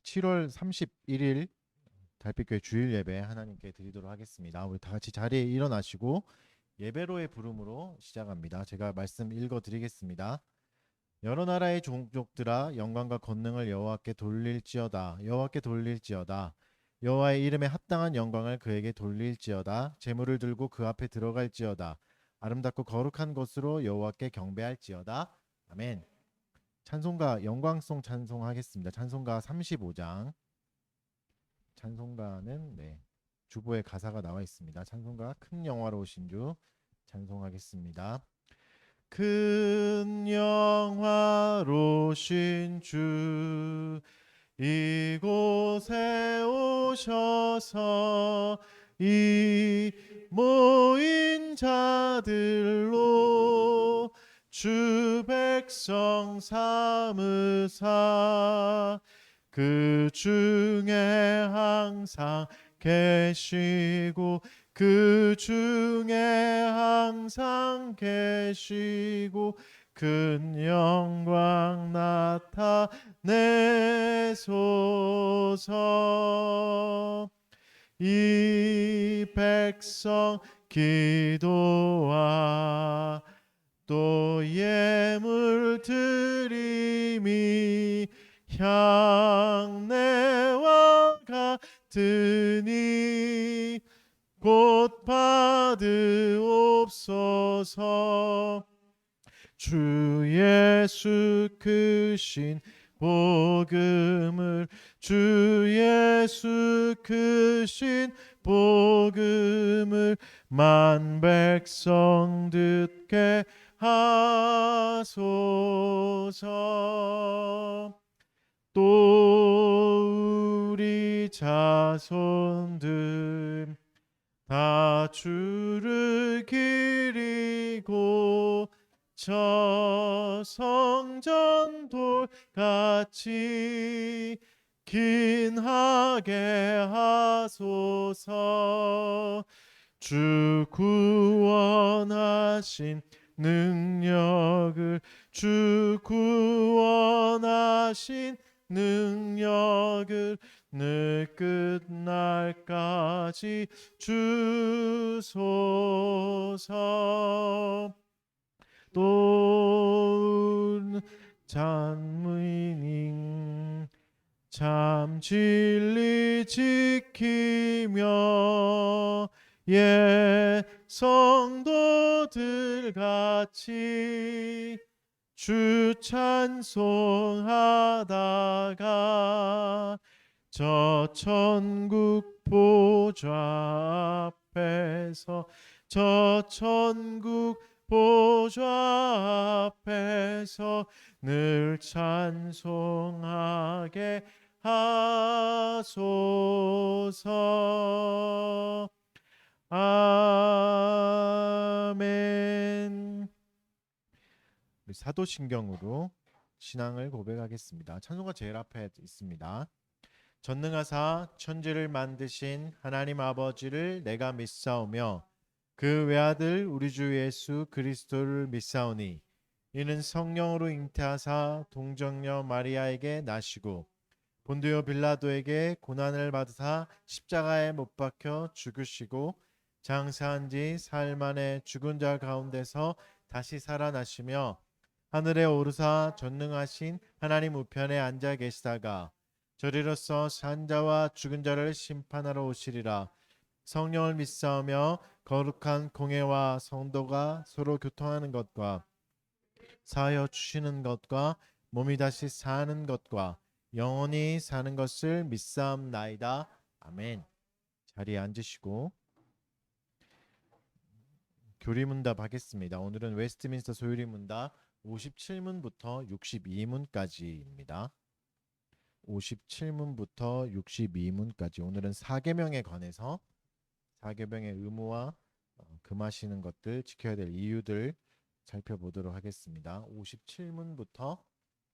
7월 31일 달빛교회 주일 예배 하나님께 드리도록 하겠습니다. 우리 다 같이 자리에 일어나시고 예배로의 부름으로 시작합니다. 제가 말씀 읽어 드리겠습니다. 여러 나라의 종족들아 영광과 권능을 여호와께 돌릴지어다. 여호와께 돌릴지어다. 여호와의 이름에 합당한 영광을 그에게 돌릴지어다. 제물을 들고 그 앞에 들어갈지어다. 아름답고 거룩한 것으로 여호와께 경배할지어다. 아멘. 찬송가 영광송 찬송하겠습니다. 찬송가 35장. 찬송가는 주보에 가사가 나와 있습니다. 찬송가 큰 영화로우신 주 찬송하겠습니다. 큰 영화로우신 주 이곳에 오셔서 이 모인 자들로 주 백성 삼으사 그 중에 항상 계시고 그 중에 항상 계시고 큰 영광 나타내소서. 이 백성 기도와 또 예물 드림이 향내와 같으니 곧 받으옵소서. 주 예수 크신 복음을 주 예수 크신 복음을 만 백성 듣게 하소서. 또 우리 자손들 다 주를 기리고 저 성전 돌같이 긴하게 하소서. 주 구원하신 능력을 주 구원하신 능력을 늘 끝날까지 주소서. 또 잔무이닝 참 진리 지키며 성도들 같이 주 찬송하다가 저 천국 보좌 앞에서 저 천국 보좌 앞에서 늘 찬송하게 하소서. 아멘. 우리 사도신경으로 신앙을 고백하겠습니다. 찬송가 제일 앞에 있습니다. 전능하사 천지를 만드신 하나님 아버지를 내가 믿사오며 그 외아들 우리 주 예수 그리스도를 믿사오니 이는 성령으로 잉태하사 동정녀 마리아에게 나시고 본디오 빌라도에게 고난을 받으사 십자가에 못 박혀 죽으시고 장사한 지 사흘 만에 죽은 자 가운데서 다시 살아나시며 하늘에 오르사 전능하신 하나님 우편에 앉아 계시다가 저리로서 산 자와 죽은 자를 심판하러 오시리라. 성령을 믿사오며 거룩한 공회와 성도가 서로 교통하는 것과 사하여 주시는 것과 몸이 다시 사는 것과 영원히 사는 것을 믿사옵나이다. 아멘. 자리에 앉으시고 교리문답 하겠습니다. 오늘은 웨스트민스터 소유리문답 57문부터 62문까지입니다. 57문부터 62문까지 오늘은 사계명에 관해서 사계명의 의무와 금하시는 것들, 지켜야 될 이유들 살펴보도록 하겠습니다. 57문부터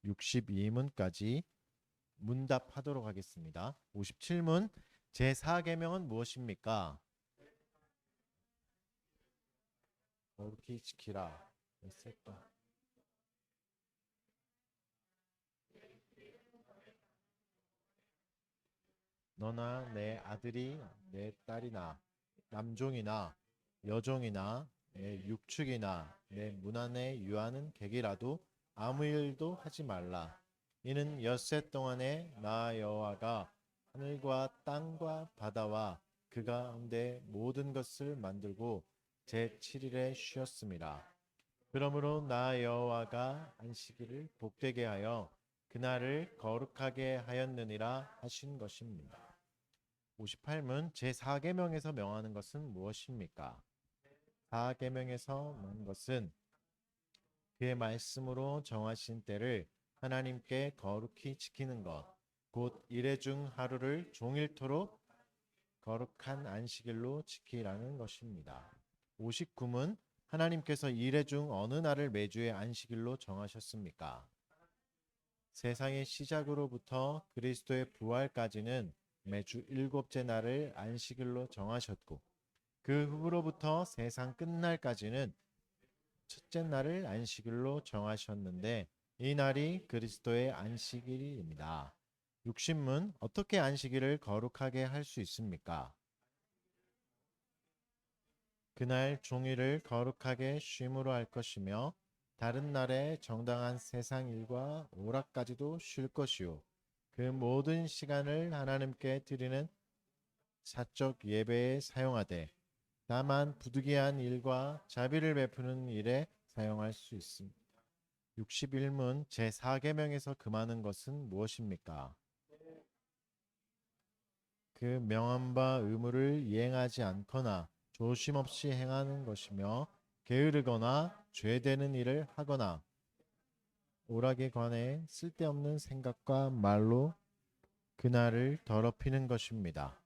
62문까지 문답하도록 하겠습니다. 57문 제4계명은 무엇입니까? 거룩히 지키라. 너나 내 아들이 내 딸이나 남종이나 여종이나 내 육축이나 내 문 안에 유하는 객이라도 아무 일도 하지 말라. 이는 엿새 동안에 나 여호와가 하늘과 땅과 바다와 그 가운데 모든 것을 만들고 제 7일에 쉬었습니다. 그러므로 나 여호와가 안식일을 복되게 하여 그날을 거룩하게 하였느니라 하신 것입니다. 58문 제4계명에서 명하는 것은 무엇입니까? 4계명에서 명하는 것은 그의 말씀으로 정하신 때를 하나님께 거룩히 지키는 것, 곧 이레 중 하루를 종일토록 거룩한 안식일로 지키라는 것입니다. 59문 하나님께서 이레 중 어느 날을 매주의 안식일로 정하셨습니까? 세상의 시작으로부터 그리스도의 부활까지는 매주 일곱째 날을 안식일로 정하셨고 그 후로부터 세상 끝날까지는 첫째 날을 안식일로 정하셨는데 이 날이 그리스도의 안식일입니다. 60문 어떻게 안식일을 거룩하게 할 수 있습니까? 그날 종일을 거룩하게 쉼으로 할 것이며 다른 날에 정당한 세상 일과 오락까지도 쉴 것이요 그 모든 시간을 하나님께 드리는 사적 예배에 사용하되 다만 부득이한 일과 자비를 베푸는 일에 사용할 수 있습니다. 61문 제4계명에서 금하는 것은 무엇입니까? 그 명한 바 의무를 이행하지 않거나 조심 없이 행하는 것이며 게으르거나 죄되는 일을 하거나 오락에 관해 쓸데없는 생각과 말로 그날을 더럽히는 것입니다.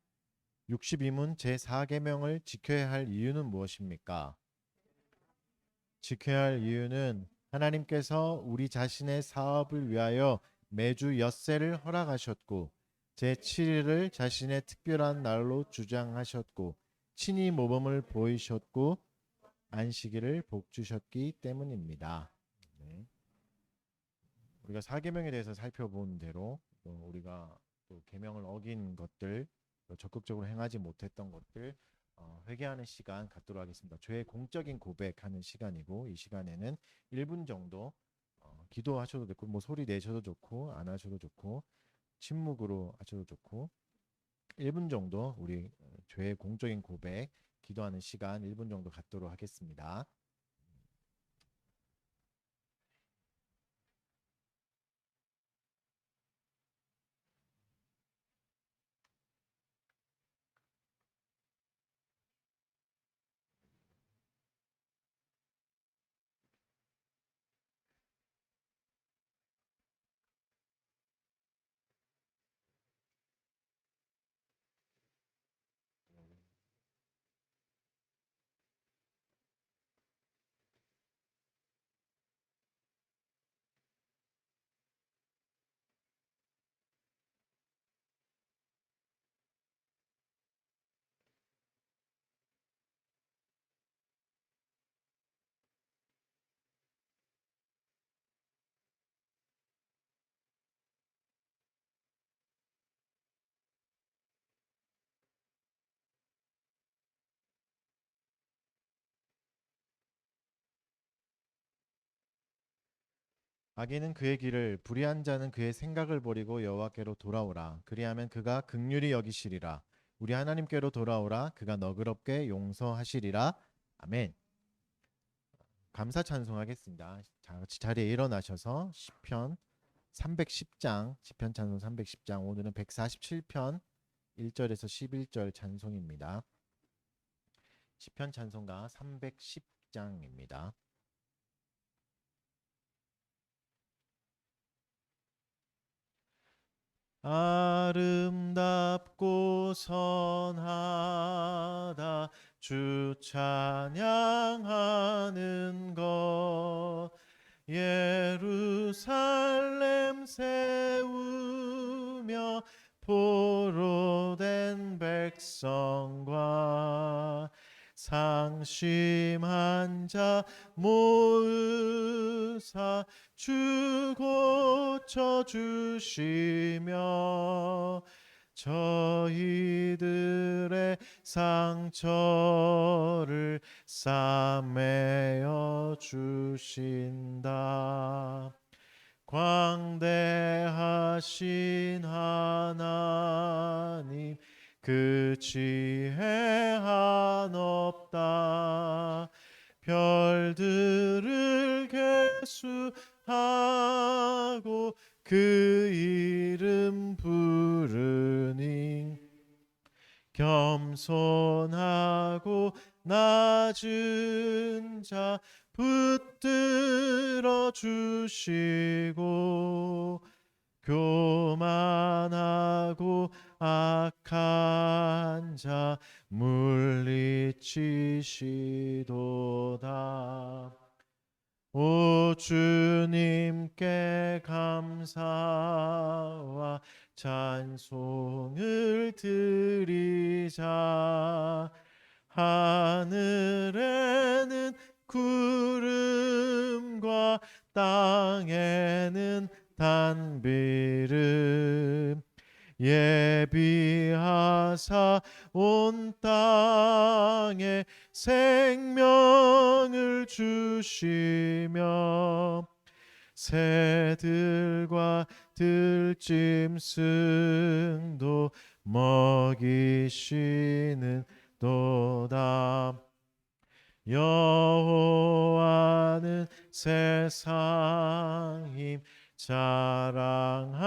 62문 제4계명을 지켜야 할 이유는 무엇입니까? 지켜야 할 이유는 하나님께서 우리 자신의 사업을 위하여 매주 엿새를 허락하셨고 제7일을 자신의 특별한 날로 주장하셨고 친히 모범을 보이셨고 안식일을 복주셨기 때문입니다. 네. 우리가 사계명에 대해서 살펴본 대로 우리가 또 계명을 어긴 것들 적극적으로 행하지 못했던 것들 회개하는 시간 갖도록 하겠습니다. 죄의 공적인 고백하는 시간이고 이 시간에는 1분 정도 기도하셔도 되고 뭐 소리 내셔도 좋고 안 하셔도 좋고 침묵으로 하셔도 좋고 1분 정도 우리 죄의 공적인 고백 기도하는 시간 1분 정도 갖도록 하겠습니다. 악인은 그의 길을 불의한 자는 그의 생각을 버리고 여호와께로 돌아오라. 그리하면 그가 긍휼히 여기시리라. 우리 하나님께로 돌아오라. 그가 너그럽게 용서하시리라. 아멘. 감사 찬송하겠습니다. 자, 같이 자리에 일어나셔서 시편 310장 시편 찬송 310장 오늘은 147편 1절에서 11절 찬송입니다. 시편 찬송가 310장입니다. 아름답고 선하다 주 찬양하는 것 예루살렘 세우며 포로된 백성과 상심한 자 모으사 주 고쳐 주시며 저희들의 상처를 싸매어 주신다. 광대하신 하나님 그 지혜 한없다. 별들을 계수하고 그 이름 부르니 겸손하고 낮은 자 붙들어 주시고 교만하고 악한 자 물리치시도다. 오 주님께 감사와 찬송을 드리자. 하늘에는 구름과 땅에는 단비름 예비하사 온 땅에 생명을 주시며 새들과 들짐승도 먹이시는 도다. 여호와는 세상 힘 자랑하는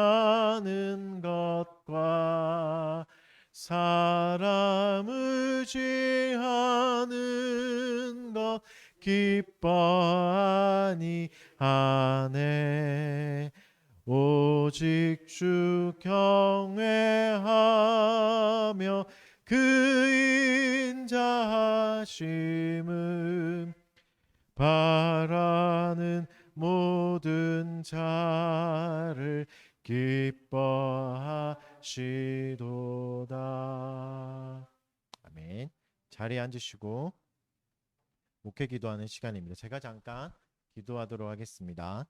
것과 사람 의지하는 것 기뻐하니 하네. 오직 주 경외하며 그 인자하심은 바라는 모든 자를 기뻐하시도다. 아멘. 자리에 앉으시고 목회 기도하는 시간입니다. 제가 잠깐 기도하도록 하겠습니다.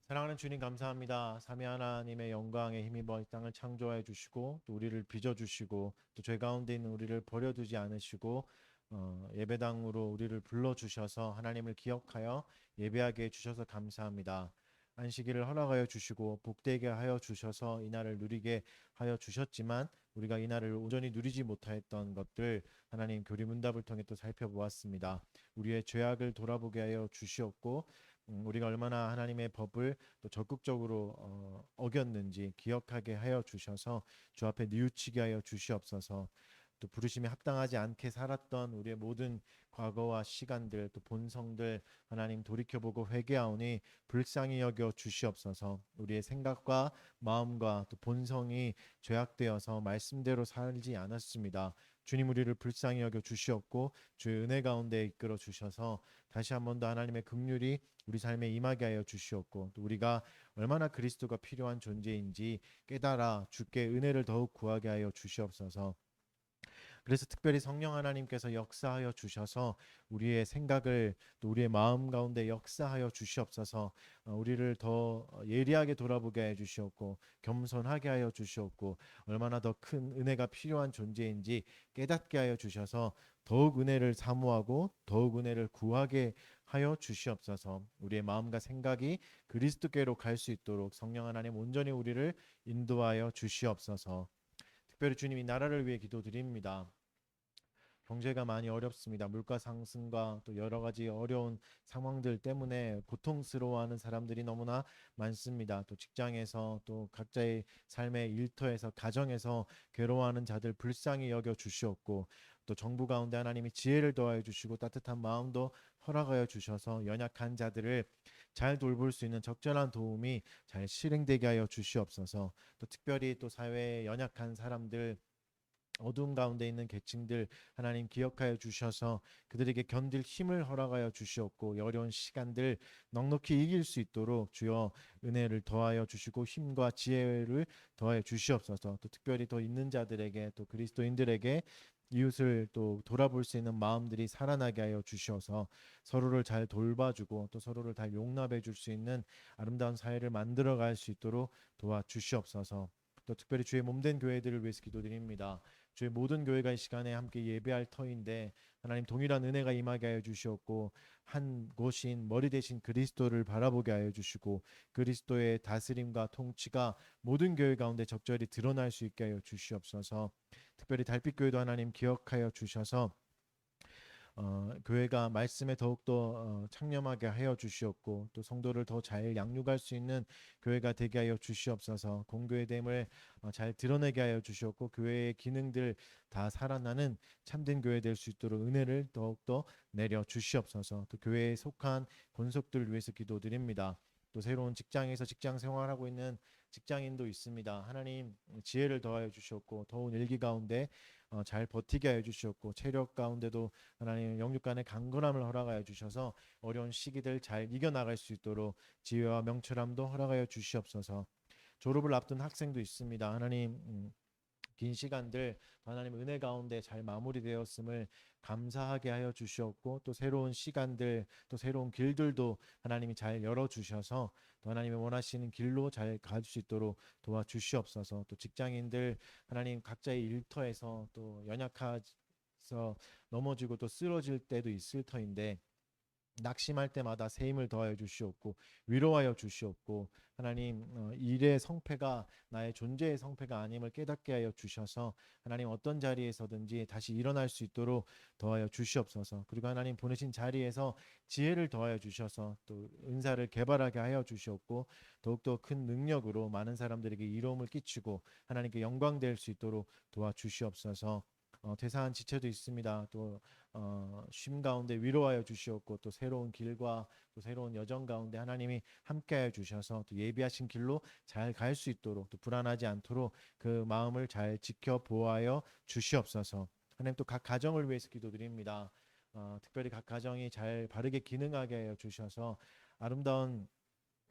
사랑하는 주님 감사합니다. 삼위 하나님의 영광에 힘입어 이 땅을 창조해 주시고 또 우리를 빚어 주시고 또 죄 가운데 있는 우리를 버려두지 않으시고 예배당으로 우리를 불러 주셔서 하나님을 기억하여 예배하게 해 주셔서 감사합니다. 안식일을 허락하여 주시고 복되게 하여 주셔서 이날을 누리게 하여 주셨지만 우리가 이날을 온전히 누리지 못하였던 것들 하나님 교리문답을 통해 또 살펴보았습니다. 우리의 죄악을 돌아보게 하여 주시었고 우리가 얼마나 하나님의 법을 또 적극적으로 어겼는지 기억하게 하여 주셔서 주 앞에 뉘우치게 하여 주시옵소서. 또 부르심에 합당하지 않게 살았던 우리의 모든 과거와 시간들 또 본성들 하나님 돌이켜보고 회개하오니 불쌍히 여겨 주시옵소서. 우리의 생각과 마음과 또 본성이 죄악되어서 말씀대로 살지 않았습니다. 주님 우리를 불쌍히 여겨 주시옵고 주의 은혜 가운데 이끌어 주셔서 다시 한 번 더 하나님의 긍휼이 우리 삶에 임하게 하여 주시옵고 또 우리가 얼마나 그리스도가 필요한 존재인지 깨달아 주께 은혜를 더욱 구하게 하여 주시옵소서. 그래서 특별히 성령 하나님께서 역사하여 주셔서 우리의 생각을 또 우리의 마음 가운데 역사하여 주시옵소서. 우리를 더 예리하게 돌아보게 해 주시옵고 겸손하게 하여 주시옵고 얼마나 더 큰 은혜가 필요한 존재인지 깨닫게 하여 주셔서 더욱 은혜를 사모하고 더욱 은혜를 구하게 하여 주시옵소서. 우리의 마음과 생각이 그리스도께로 갈 수 있도록 성령 하나님 온전히 우리를 인도하여 주시옵소서. 특별히 주님 이 나라를 위해 기도드립니다. 경제가 많이 어렵습니다. 물가 상승과 또 여러 가지 어려운 상황들 때문에 고통스러워하는 사람들이 너무나 많습니다. 또 직장에서 또 각자의 삶의 일터에서 가정에서 괴로워하는 자들 불쌍히 여겨 주시옵고 또 정부 가운데 하나님이 지혜를 더하여 주시고 따뜻한 마음도 허락하여 주셔서 연약한 자들을 잘 돌볼 수 있는 적절한 도움이 잘 실행되게 하여 주시옵소서. 또 특별히 또 사회에 연약한 사람들 어두움 가운데 있는 계층들 하나님 기억하여 주셔서 그들에게 견딜 힘을 허락하여 주시옵고 어려운 시간들 넉넉히 이길 수 있도록 주여 은혜를 더하여 주시고 힘과 지혜를 더하여 주시옵소서. 또 특별히 더 있는 자들에게 또 그리스도인들에게 이웃을 또 돌아볼 수 있는 마음들이 살아나게 하여 주셔서 서로를 잘 돌봐주고 또 서로를 잘 용납해 줄 수 있는 아름다운 사회를 만들어 갈 수 있도록 도와주시옵소서. 또 특별히 주의 몸된 교회들을 위해서 기도드립니다. 주의 모든 교회가 이 시간에 함께 예배할 터인데 하나님 동일한 은혜가 임하게 하여 주시옵고 한 곳인 머리 대신 그리스도를 바라보게 하여 주시고 그리스도의 다스림과 통치가 모든 교회 가운데 적절히 드러날 수 있게 하여 주시옵소서. 특별히 달빛교회도 하나님 기억하여 주셔서 교회가 말씀에 더욱더 창념하게 하여 주시옵고 또 성도를 더 잘 양육할 수 있는 교회가 되게 하여 주시옵소서. 공교회됨을 잘 드러내게 하여 주시옵고 교회의 기능들 다 살아나는 참된 교회 될 수 있도록 은혜를 더욱더 내려 주시옵소서. 또 교회에 속한 권속들을 위해서 기도드립니다. 또 새로운 직장에서 직장 생활하고 있는 직장인도 있습니다. 하나님 지혜를 더하여 주시옵고 더운 일기 가운데 잘 버티게 하여 주시옵고 체력 가운데도 하나님 영육 간의 강건함을 허락하여 주셔서 어려운 시기들 잘 이겨나갈 수 있도록 지혜와 명철함도 허락하여 주시옵소서. 졸업을 앞둔 학생도 있습니다. 하나님 긴 시간들 하나님 은혜 가운데 잘 마무리되었음을 감사하게 하여 주시옵고 또 새로운 시간들 또 새로운 길들도 하나님이 잘 열어주셔서 또 하나님이 원하시는 길로 잘 갈 수 있도록 도와주시옵소서. 또 직장인들 하나님 각자의 일터에서 또 연약해서 넘어지고 또 쓰러질 때도 있을 터인데 낙심할 때마다 새 힘을 더하여 주시옵고 위로하여 주시옵고 하나님 일의 성패가 나의 존재의 성패가 아님을 깨닫게 하여 주셔서 하나님 어떤 자리에서든지 다시 일어날 수 있도록 더하여 주시옵소서. 그리고 하나님 보내신 자리에서 지혜를 더하여 주셔서 또 은사를 개발하게 하여 주시옵고 더욱더 큰 능력으로 많은 사람들에게 이로움을 끼치고 하나님께 영광 될 수 있도록 도와주시옵소서. 퇴사한 지체도 있습니다. 또 쉼 가운데 위로하여 주시옵고 또 새로운 길과 또 새로운 여정 가운데 하나님이 함께하여 주셔서 또 예비하신 길로 잘 갈 수 있도록 또 불안하지 않도록 그 마음을 잘 지켜 보호하여 주시옵소서. 하나님 또 각 가정을 위해서 기도드립니다. 특별히 각 가정이 잘 바르게 기능하게 하여 주셔서 아름다운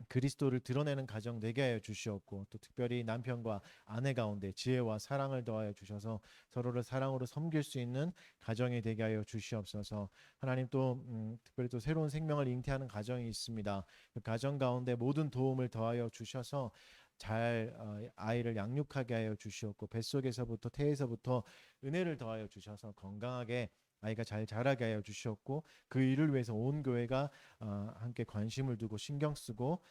그리스도를 드러내는 가정 되게 하여 주시옵고 또 특별히 남편과 아내 가운데 지혜와 사랑을 더하여 주셔서 서로를 사랑으로 섬길 수 있는 가정이 되게 하여 주시옵소서. 하나님 또 특별히 또 새로운 생명을 잉태하는 가정이 있습니다. 그 가정 가운데 모든 도움을 더하여 주셔서 잘 아이를 양육하게 하여 주시옵고 뱃속에서부터 태에서부터 은혜를 더하여 주셔서 건강하게 아이가 잘 자라게 하여 주시옵고 그 일을 위해서 온 교회가 함께 관심을 두고 신경 쓰고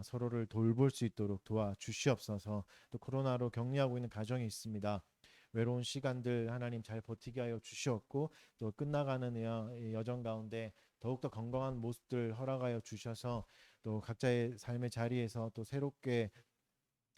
서로를 돌볼 수 있도록 도와주시옵소서. 또 코로나로 격리하고 있는 가정이 있습니다. 외로운 시간들 하나님 잘 버티게 하여 주시옵고 또 끝나가는 여정 가운데 더욱더 건강한 모습들 허락하여 주셔서 또 각자의 삶의 자리에서 또 새롭게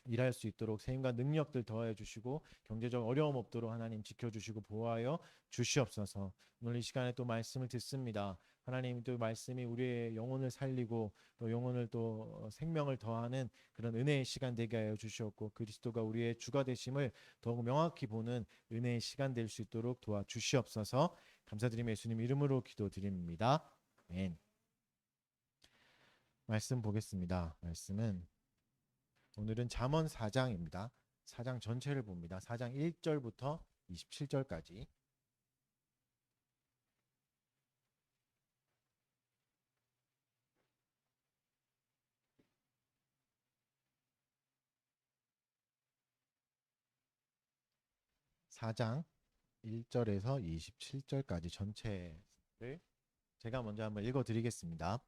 일할 수 있도록 세임과 능력들 더하여 주시고 경제적 어려움 없도록 하나님 지켜주시고 보호하여 주시옵소서. 오늘 이 시간에 또 말씀을 듣습니다. 하나님 또 말씀이 우리의 영혼을 살리고 또 영혼을 또 생명을 더하는 그런 은혜의 시간 되게 하여 주시옵고 그리스도가 우리의 주가 되심을 더욱 명확히 보는 은혜의 시간 될 수 있도록 도와주시옵소서. 감사드리며 예수님 이름으로 기도드립니다. 아멘. 말씀 보겠습니다. 말씀은 오늘은 잠언 4장입니다. 4장 전체를 봅니다. 4장 1절부터 27절까지. (4장) 1절에서 27절까지 전체를 제가 먼저 한번 읽어드리겠습니다.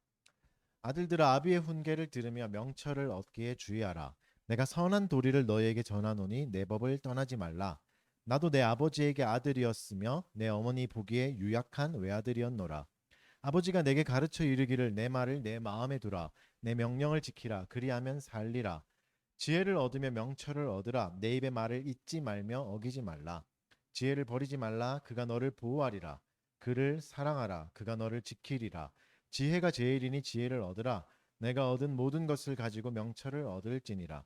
아들들아 아비의 훈계를 들으며 명철을 얻기에 주의하라. 내가 선한 도리를 너희에게 전하노니 내 법을 떠나지 말라. 나도 내 아버지에게 아들이었으며 내 어머니 보기에 유약한 외아들이었노라. 아버지가 내게 가르쳐 이르기를 내 말을 내 마음에 두라. 내 명령을 지키라. 그리하면 살리라. 지혜를 얻으며 명철을 얻으라. 내 입의 말을 잊지 말며 어기지 말라. 지혜를 버리지 말라. 그가 너를 보호하리라. 그를 사랑하라. 그가 너를 지키리라. 지혜가 제일이니 지혜를 얻으라. 내가 얻은 모든 것을 가지고 명철을 얻을지니라.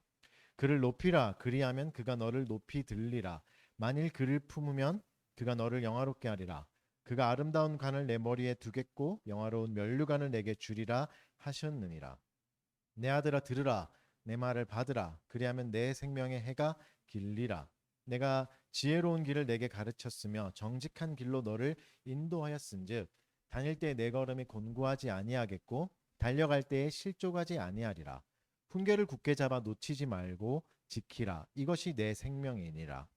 그를 높이라. 그리하면 그가 너를 높이 들리라. 만일 그를 품으면 그가 너를 영화롭게 하리라. 그가 아름다운 관을 내 머리에 두겠고 영화로운 면류관을 내게 주리라 하셨느니라. 내 아들아 들으라. 내 말을 받으라. 그리하면 내 생명의 해가 길리라. 내가 지혜로운 길을 내게 가르쳤으며 정직한 길로 너를 인도하였은즉 다닐 때 내 걸음이 곤고하지 아니하겠고 달려갈 때에 실족하지 아니하리라. 훈계를 굳게 잡아 놓치지 말고 지키라. 이것이 내 생명이니라.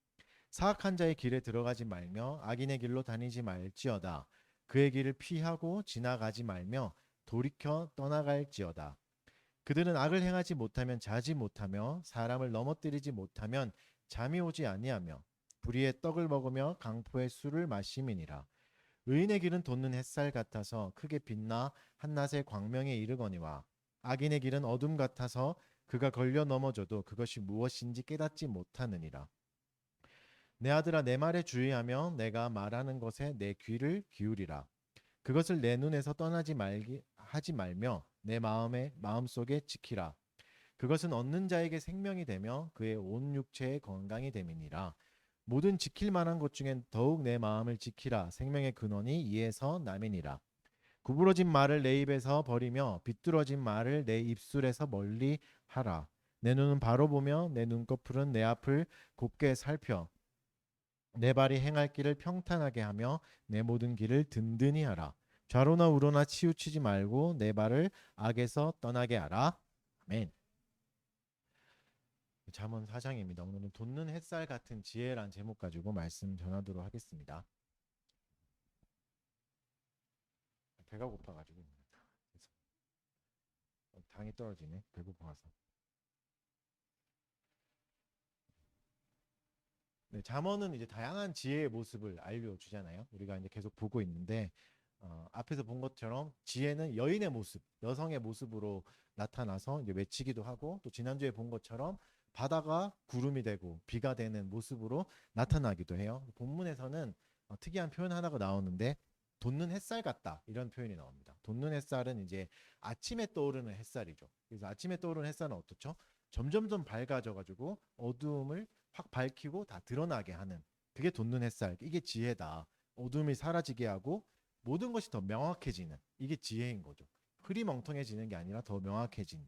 사악한 자의 길에 들어가지 말며 악인의 길로 다니지 말지어다. 그의 길을 피하고 지나가지 말며 돌이켜 떠나갈지어다. 그들은 악을 행하지 못하면 자지 못하며 사람을 넘어뜨리지 못하면 잠이 오지 아니하며 불의의 떡을 먹으며 강포의 술을 마심이니라. 의인의 길은 돋는 햇살 같아서 크게 빛나 한낮의 광명에 이르거니와 악인의 길은 어둠 같아서 그가 걸려 넘어져도 그것이 무엇인지 깨닫지 못하느니라. 내 아들아 내 말에 주의하며 내가 말하는 것에 내 귀를 기울이라. 그것을 내 눈에서 떠나지 말기 하지 말며 내 마음속에 지키라. 그것은 얻는 자에게 생명이 되며 그의 온 육체의 건강이 됨이니라. 모든 지킬 만한 것 중엔 더욱 내 마음을 지키라. 생명의 근원이 이에서 남이니라. 구부러진 말을 내 입에서 버리며 비뚤어진 말을 내 입술에서 멀리 하라. 내 눈은 바로 보며 내 눈꺼풀은 내 앞을 곱게 살펴 내 발이 행할 길을 평탄하게 하며 내 모든 길을 든든히 하라. 좌로나 우로나 치우치지 말고 내 발을 악에서 떠나게 하라. 아멘. 잠언 4장입니다. 오늘은 돋는 햇살 같은 지혜란 제목 가지고 말씀 전하도록 하겠습니다. 배가 고파가지고 당이 떨어지네. 배고파서. 네, 잠언은 이제 다양한 지혜의 모습을 알려주잖아요. 우리가 이제 계속 보고 있는데 앞에서 본 것처럼 지혜는 여인의 모습, 여성의 모습으로 나타나서 이제 외치기도 하고 또 지난주에 본 것처럼 바다가 구름이 되고 비가 되는 모습으로 나타나기도 해요. 본문에서는 특이한 표현 하나가 나오는데 돋는 햇살 같다 이런 표현이 나옵니다. 돋는 햇살은 이제 아침에 떠오르는 햇살이죠. 그래서 아침에 떠오르는 햇살은 어떻죠? 점점점 밝아져 가지고 어두움을 확 밝히고 다 드러나게 하는 그게 돋는 햇살. 이게 지혜다. 어둠이 사라지게 하고 모든 것이 더 명확해지는 이게 지혜인 거죠. 흐리멍텅해지는 게 아니라 더 명확해진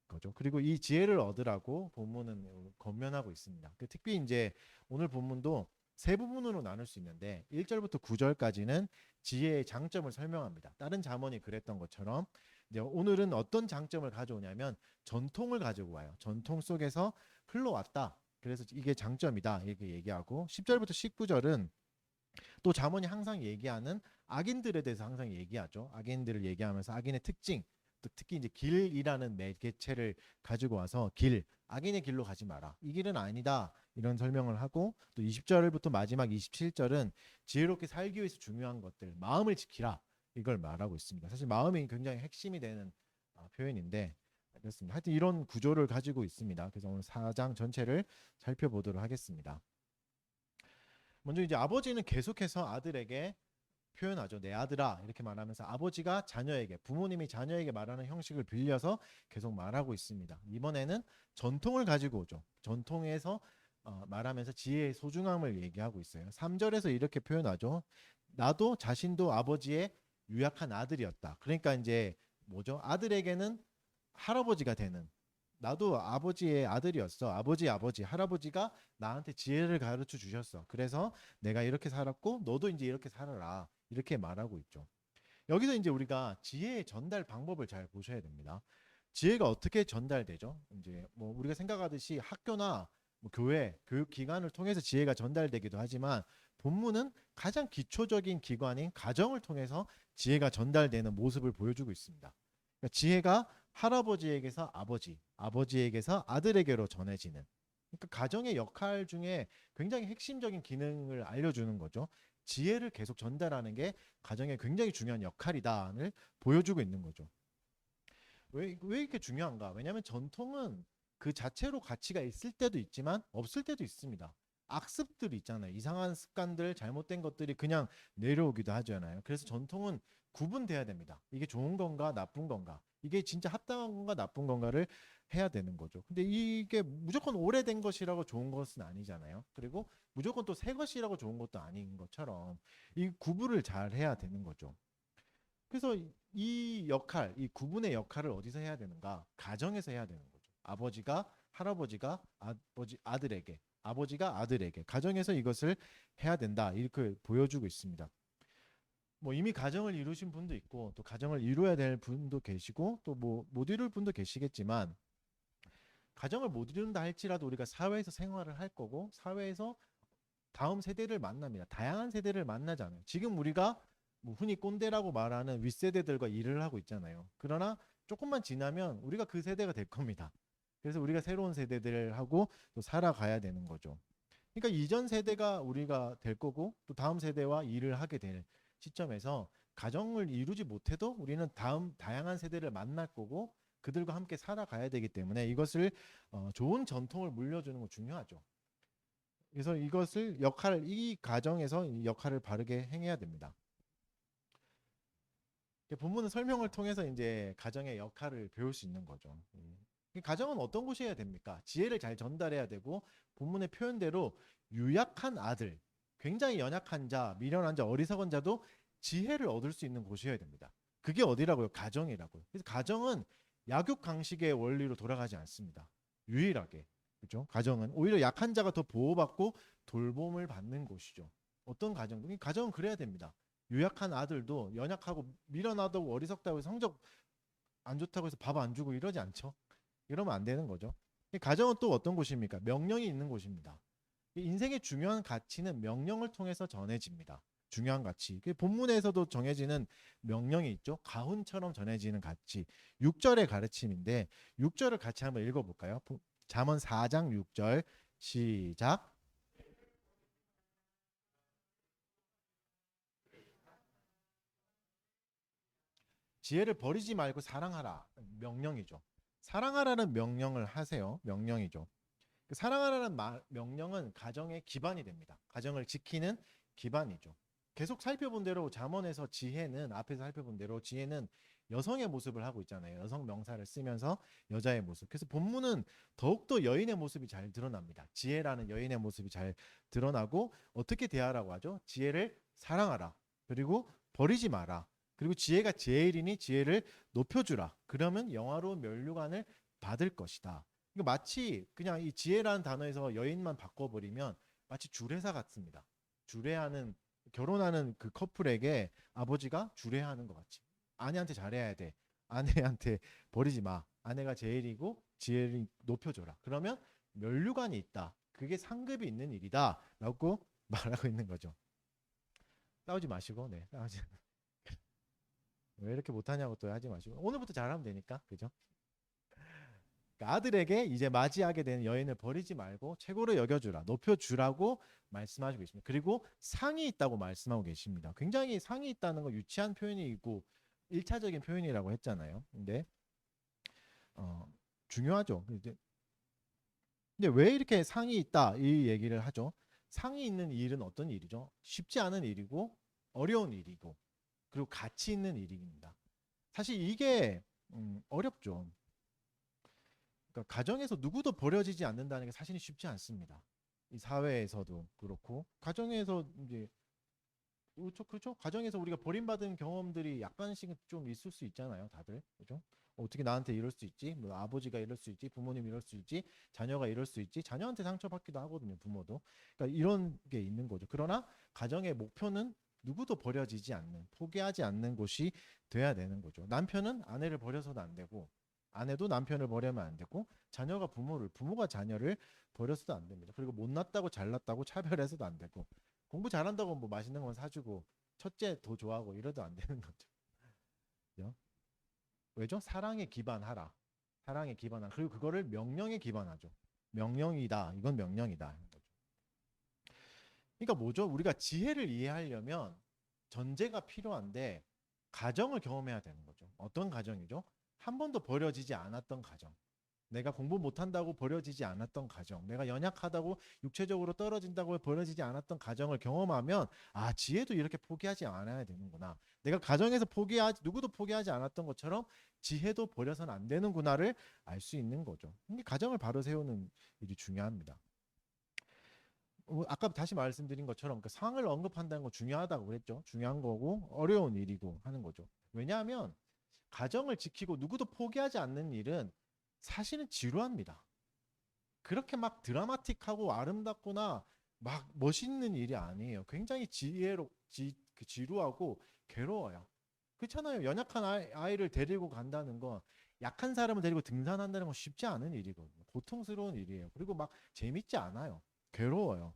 거죠. 그리고 이 지혜를 얻으라고 본문은 권면하고 있습니다. 특히 이제 오늘 본문도 세 부분으로 나눌 수 있는데 1절부터 9절까지는 지혜의 장점을 설명합니다. 다른 잠언이 그랬던 것처럼 이제 오늘은 어떤 장점을 가져오냐면 전통을 가지고 와요. 전통 속에서 흘러왔다. 그래서 이게 장점이다. 이렇게 얘기하고 10절부터 19절은 또 잠언이 항상 얘기하는 악인들에 대해서 항상 얘기하죠. 악인들을 얘기하면서 악인의 특징, 또 특히 이제 길이라는 매개체를 가지고 와서 악인의 길로 가지 마라. 이 길은 아니다. 이런 설명을 하고 또 20절부터 마지막 27절은 지혜롭게 살기 위해서 중요한 것들, 마음을 지키라. 이걸 말하고 있습니다. 사실 마음이 굉장히 핵심이 되는 표현인데 그렇습니다. 하여튼 이런 구조를 가지고 있습니다. 그래서 오늘 4장 전체를 살펴보도록 하겠습니다. 먼저 이제 아버지는 계속해서 아들에게 표현하죠. 내 아들아 이렇게 말하면서 아버지가 자녀에게 부모님이 자녀에게 말하는 형식을 빌려서 계속 말하고 있습니다. 이번에는 전통을 가지고 오죠. 전통에서 말하면서 지혜의 소중함을 얘기하고 있어요. 3절에서 이렇게 표현하죠. 나도 자신도 아버지의 유약한 아들이었다. 그러니까 이제 뭐죠? 아들에게는 할아버지가 되는 나도 아버지의 아들이었어. 아버지 할아버지가 나한테 지혜를 가르쳐 주셨어. 그래서 내가 이렇게 살았고 너도 이제 이렇게 살아라. 이렇게 말하고 있죠. 여기서 이제 우리가 지혜의 전달 방법을 잘 보셔야 됩니다. 지혜가 어떻게 전달되죠? 이제 뭐 우리가 생각하듯이 학교나 뭐 교회, 교육 기관을 통해서 지혜가 전달되기도 하지만 본문은 가장 기초적인 기관인 가정을 통해서 지혜가 전달되는 모습을 보여주고 있습니다. 그러니까 지혜가 할아버지에게서 아버지에게서 아들에게로 전해지는 그러니까 가정의 역할 중에 굉장히 핵심적인 기능을 알려주는 거죠. 지혜를 계속 전달하는 게 가정의 굉장히 중요한 역할이다를 보여주고 있는 거죠. 왜 이렇게 중요한가? 왜냐하면 전통은 그 자체로 가치가 있을 때도 있지만 없을 때도 있습니다. 악습들이 있잖아요. 이상한 습관들, 잘못된 것들이 그냥 내려오기도 하잖아요. 그래서 전통은 구분돼야 됩니다. 이게 좋은 건가, 나쁜 건가, 이게 진짜 합당한 건가, 나쁜 건가를 해야 되는 거죠. 근데 이게 무조건 오래된 것이라고 좋은 것은 아니잖아요. 그리고 무조건 또 새 것이라고 좋은 것도 아닌 것처럼 이 구분을 잘 해야 되는 거죠. 그래서 이 역할, 이 구분의 역할을 어디서 해야 되는가? 가정에서 해야 되는 거죠. 아버지가 할아버지가 아들에게 아버지가 아들에게 가정에서 이것을 해야 된다 이렇게 보여주고 있습니다. 뭐 이미 가정을 이루신 분도 있고 또 가정을 이루어야 될 분도 계시고 또 뭐 못 이룰 분도 계시겠지만 가정을 못 이룬다 할지라도 우리가 사회에서 생활을 할 거고 사회에서 다음 세대를 만납니다. 다양한 세대를 만나잖아요. 지금 우리가 뭐 흔히 꼰대라고 말하는 윗세대들과 일을 하고 있잖아요. 그러나 조금만 지나면 우리가 그 세대가 될 겁니다. 그래서 우리가 새로운 세대들하고 또 살아가야 되는 거죠. 그러니까 이전 세대가 우리가 될 거고 또 다음 세대와 일을 하게 될 시점에서 가정을 이루지 못해도 우리는 다음 다양한 세대를 만날 거고 그들과 함께 살아가야 되기 때문에 이것을 좋은 전통을 물려주는 거 중요하죠. 그래서 이것을 이 가정에서 이 역할을 바르게 행해야 됩니다. 본문은 설명을 통해서 이제 가정의 역할을 배울 수 있는 거죠. 가정은 어떤 곳이어야 됩니까? 지혜를 잘 전달해야 되고 본문의 표현대로 유약한 아들, 굉장히 연약한 자, 미련한 자, 어리석은 자도 지혜를 얻을 수 있는 곳이어야 됩니다. 그게 어디라고요? 가정이라고요. 그래서 가정은 약육 강식의 원리로 돌아가지 않습니다. 유일하게. 그렇죠? 가정은 오히려 약한 자가 더 보호받고 돌봄을 받는 곳이죠. 어떤 가정? 가정은 그래야 됩니다. 유약한 아들도 연약하고 미련하다고 어리석다고 해서 성적 안 좋다고 해서 밥 안 주고 이러지 않죠. 이러면 안 되는 거죠. 가정은 또 어떤 곳입니까? 명령이 있는 곳입니다. 인생의 중요한 가치는 명령을 통해서 전해집니다. 중요한 가치. 본문에서도 정해지는 명령이 있죠. 가훈처럼 전해지는 가치. 6절의 가르침인데 6절을 같이 한번 읽어볼까요? 잠언 4장 6절 시작. 지혜를 버리지 말고 사랑하라. 명령이죠. 사랑하라는 명령을 하세요. 명령이죠. 사랑하라는 명령은 가정의 기반이 됩니다. 가정을 지키는 기반이죠. 계속 살펴본 대로 잠언에서 지혜는 앞에서 살펴본 대로 지혜는 여성의 모습을 하고 있잖아요. 여성 명사를 쓰면서 여자의 모습. 그래서 본문은 더욱더 여인의 모습이 잘 드러납니다. 지혜라는 여인의 모습이 잘 드러나고 어떻게 대하라고 하죠? 지혜를 사랑하라. 그리고 버리지 마라. 그리고 지혜가 제일이니 지혜를 높여주라. 그러면 영화로운 면류관을 받을 것이다. 이거 마치 그냥 이 지혜라는 단어에서 여인만 바꿔버리면 마치 주례사 같습니다. 주례하는 결혼하는 그 커플에게 아버지가 주례하는 것 같이 아내한테 잘해야 돼. 아내한테 버리지 마. 아내가 제일이고 지혜를 높여줘라. 그러면 면류관이 있다. 그게 상급이 있는 일이다. 라고 말하고 있는 거죠. 싸우지 마시고 네 싸우지 왜 이렇게 못하냐고 또 하지 마시고 오늘부터 잘하면 되니까 그죠? 그러니까 아들에게 이제 맞이하게 되는 여인을 버리지 말고 최고로 여겨주라 높여주라고 말씀하시고 계십니다. 그리고 상이 있다고 말씀하고 계십니다. 굉장히 상이 있다는 거 유치한 표현이고 1차적인 표현이라고 했잖아요. 근데 중요하죠. 근데 왜 이렇게 상이 있다 이 얘기를 하죠? 상이 있는 일은 어떤 일이죠? 쉽지 않은 일이고 어려운 일이고 그리고 가치 있는 일입니다. 사실 이게 어렵죠. 그러니까 가정에서 누구도 버려지지 않는다는 게 사실은 쉽지 않습니다. 이 사회에서도 그렇고 가정에서 이제 그렇죠. 가정에서 우리가 버림받은 경험들이 약간씩은 좀 있을 수 있잖아요, 다들 그죠? 어떻게 나한테 이럴 수 있지? 뭐 아버지가 이럴 수 있지, 부모님 이럴 수 있지, 자녀가 이럴 수 있지, 자녀한테 상처받기도 하거든요, 부모도. 그러니까 이런 게 있는 거죠. 그러나 가정의 목표는 누구도 버려지지 않는, 포기하지 않는 곳이 돼야 되는 거죠. 남편은 아내를 버려서도 안 되고, 아내도 남편을 버리면 안 되고, 자녀가 부모가 자녀를 버려서도 안 됩니다. 그리고 못났다고 잘났다고 차별해서도 안 되고, 공부 잘한다고 뭐 맛있는 건 사주고, 첫째 더 좋아하고 이러도 안 되는 거죠. 그죠? 왜죠? 사랑에 기반하라. 사랑에 기반하라. 그리고 그거를 명령에 기반하죠. 명령이다. 이건 명령이다. 그러니까 뭐죠? 우리가 지혜를 이해하려면 전제가 필요한데 가정을 경험해야 되는 거죠. 어떤 가정이죠? 한 번도 버려지지 않았던 가정. 내가 공부 못한다고 버려지지 않았던 가정. 내가 연약하다고 육체적으로 떨어진다고 버려지지 않았던 가정을 경험하면 아, 지혜도 이렇게 포기하지 않아야 되는구나. 내가 가정에서 누구도 포기하지 않았던 것처럼 지혜도 버려서는 안 되는구나를 알 수 있는 거죠. 이게 가정을 바로 세우는 일이 중요합니다. 아까 다시 말씀드린 것처럼 그 상을 언급한다는 건 중요하다고 그랬죠. 중요한 거고 어려운 일이고 하는 거죠. 왜냐하면 가정을 지키고 누구도 포기하지 않는 일은 사실은 지루합니다. 그렇게 막 드라마틱하고 아름답거나 막 멋있는 일이 아니에요. 굉장히 지루하고 괴로워요. 그렇잖아요. 연약한 아이를 데리고 간다는 건, 약한 사람을 데리고 등산한다는 건 쉽지 않은 일이거든요. 고통스러운 일이에요. 그리고 막 재밌지 않아요. 괴로워요.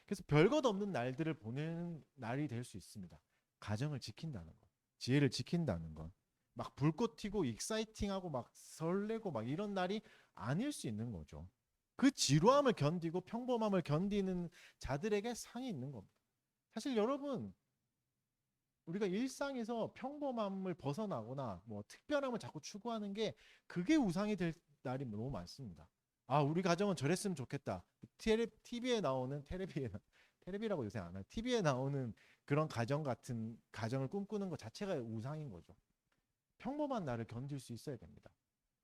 그래서 별것 없는 날들을 보내는 날이 될 수 있습니다. 가정을 지킨다는 것, 지혜를 지킨다는 것, 막 불꽃 튀고 익사이팅하고 막 설레고 막 이런 날이 아닐 수 있는 거죠. 그 지루함을 견디고 평범함을 견디는 자들에게 상이 있는 겁니다. 사실 여러분, 우리가 일상에서 평범함을 벗어나거나 뭐 특별함을 자꾸 추구하는 게, 그게 우상이 될 날이 너무 많습니다. 아, 우리 가정은 저랬으면 좋겠다. TV에 나오는 테레비라고 요새 안 해요. TV에 나오는 그런 가정 같은 가정을 꿈꾸는 것 자체가 우상인 거죠. 평범한 날을 견딜 수 있어야 됩니다.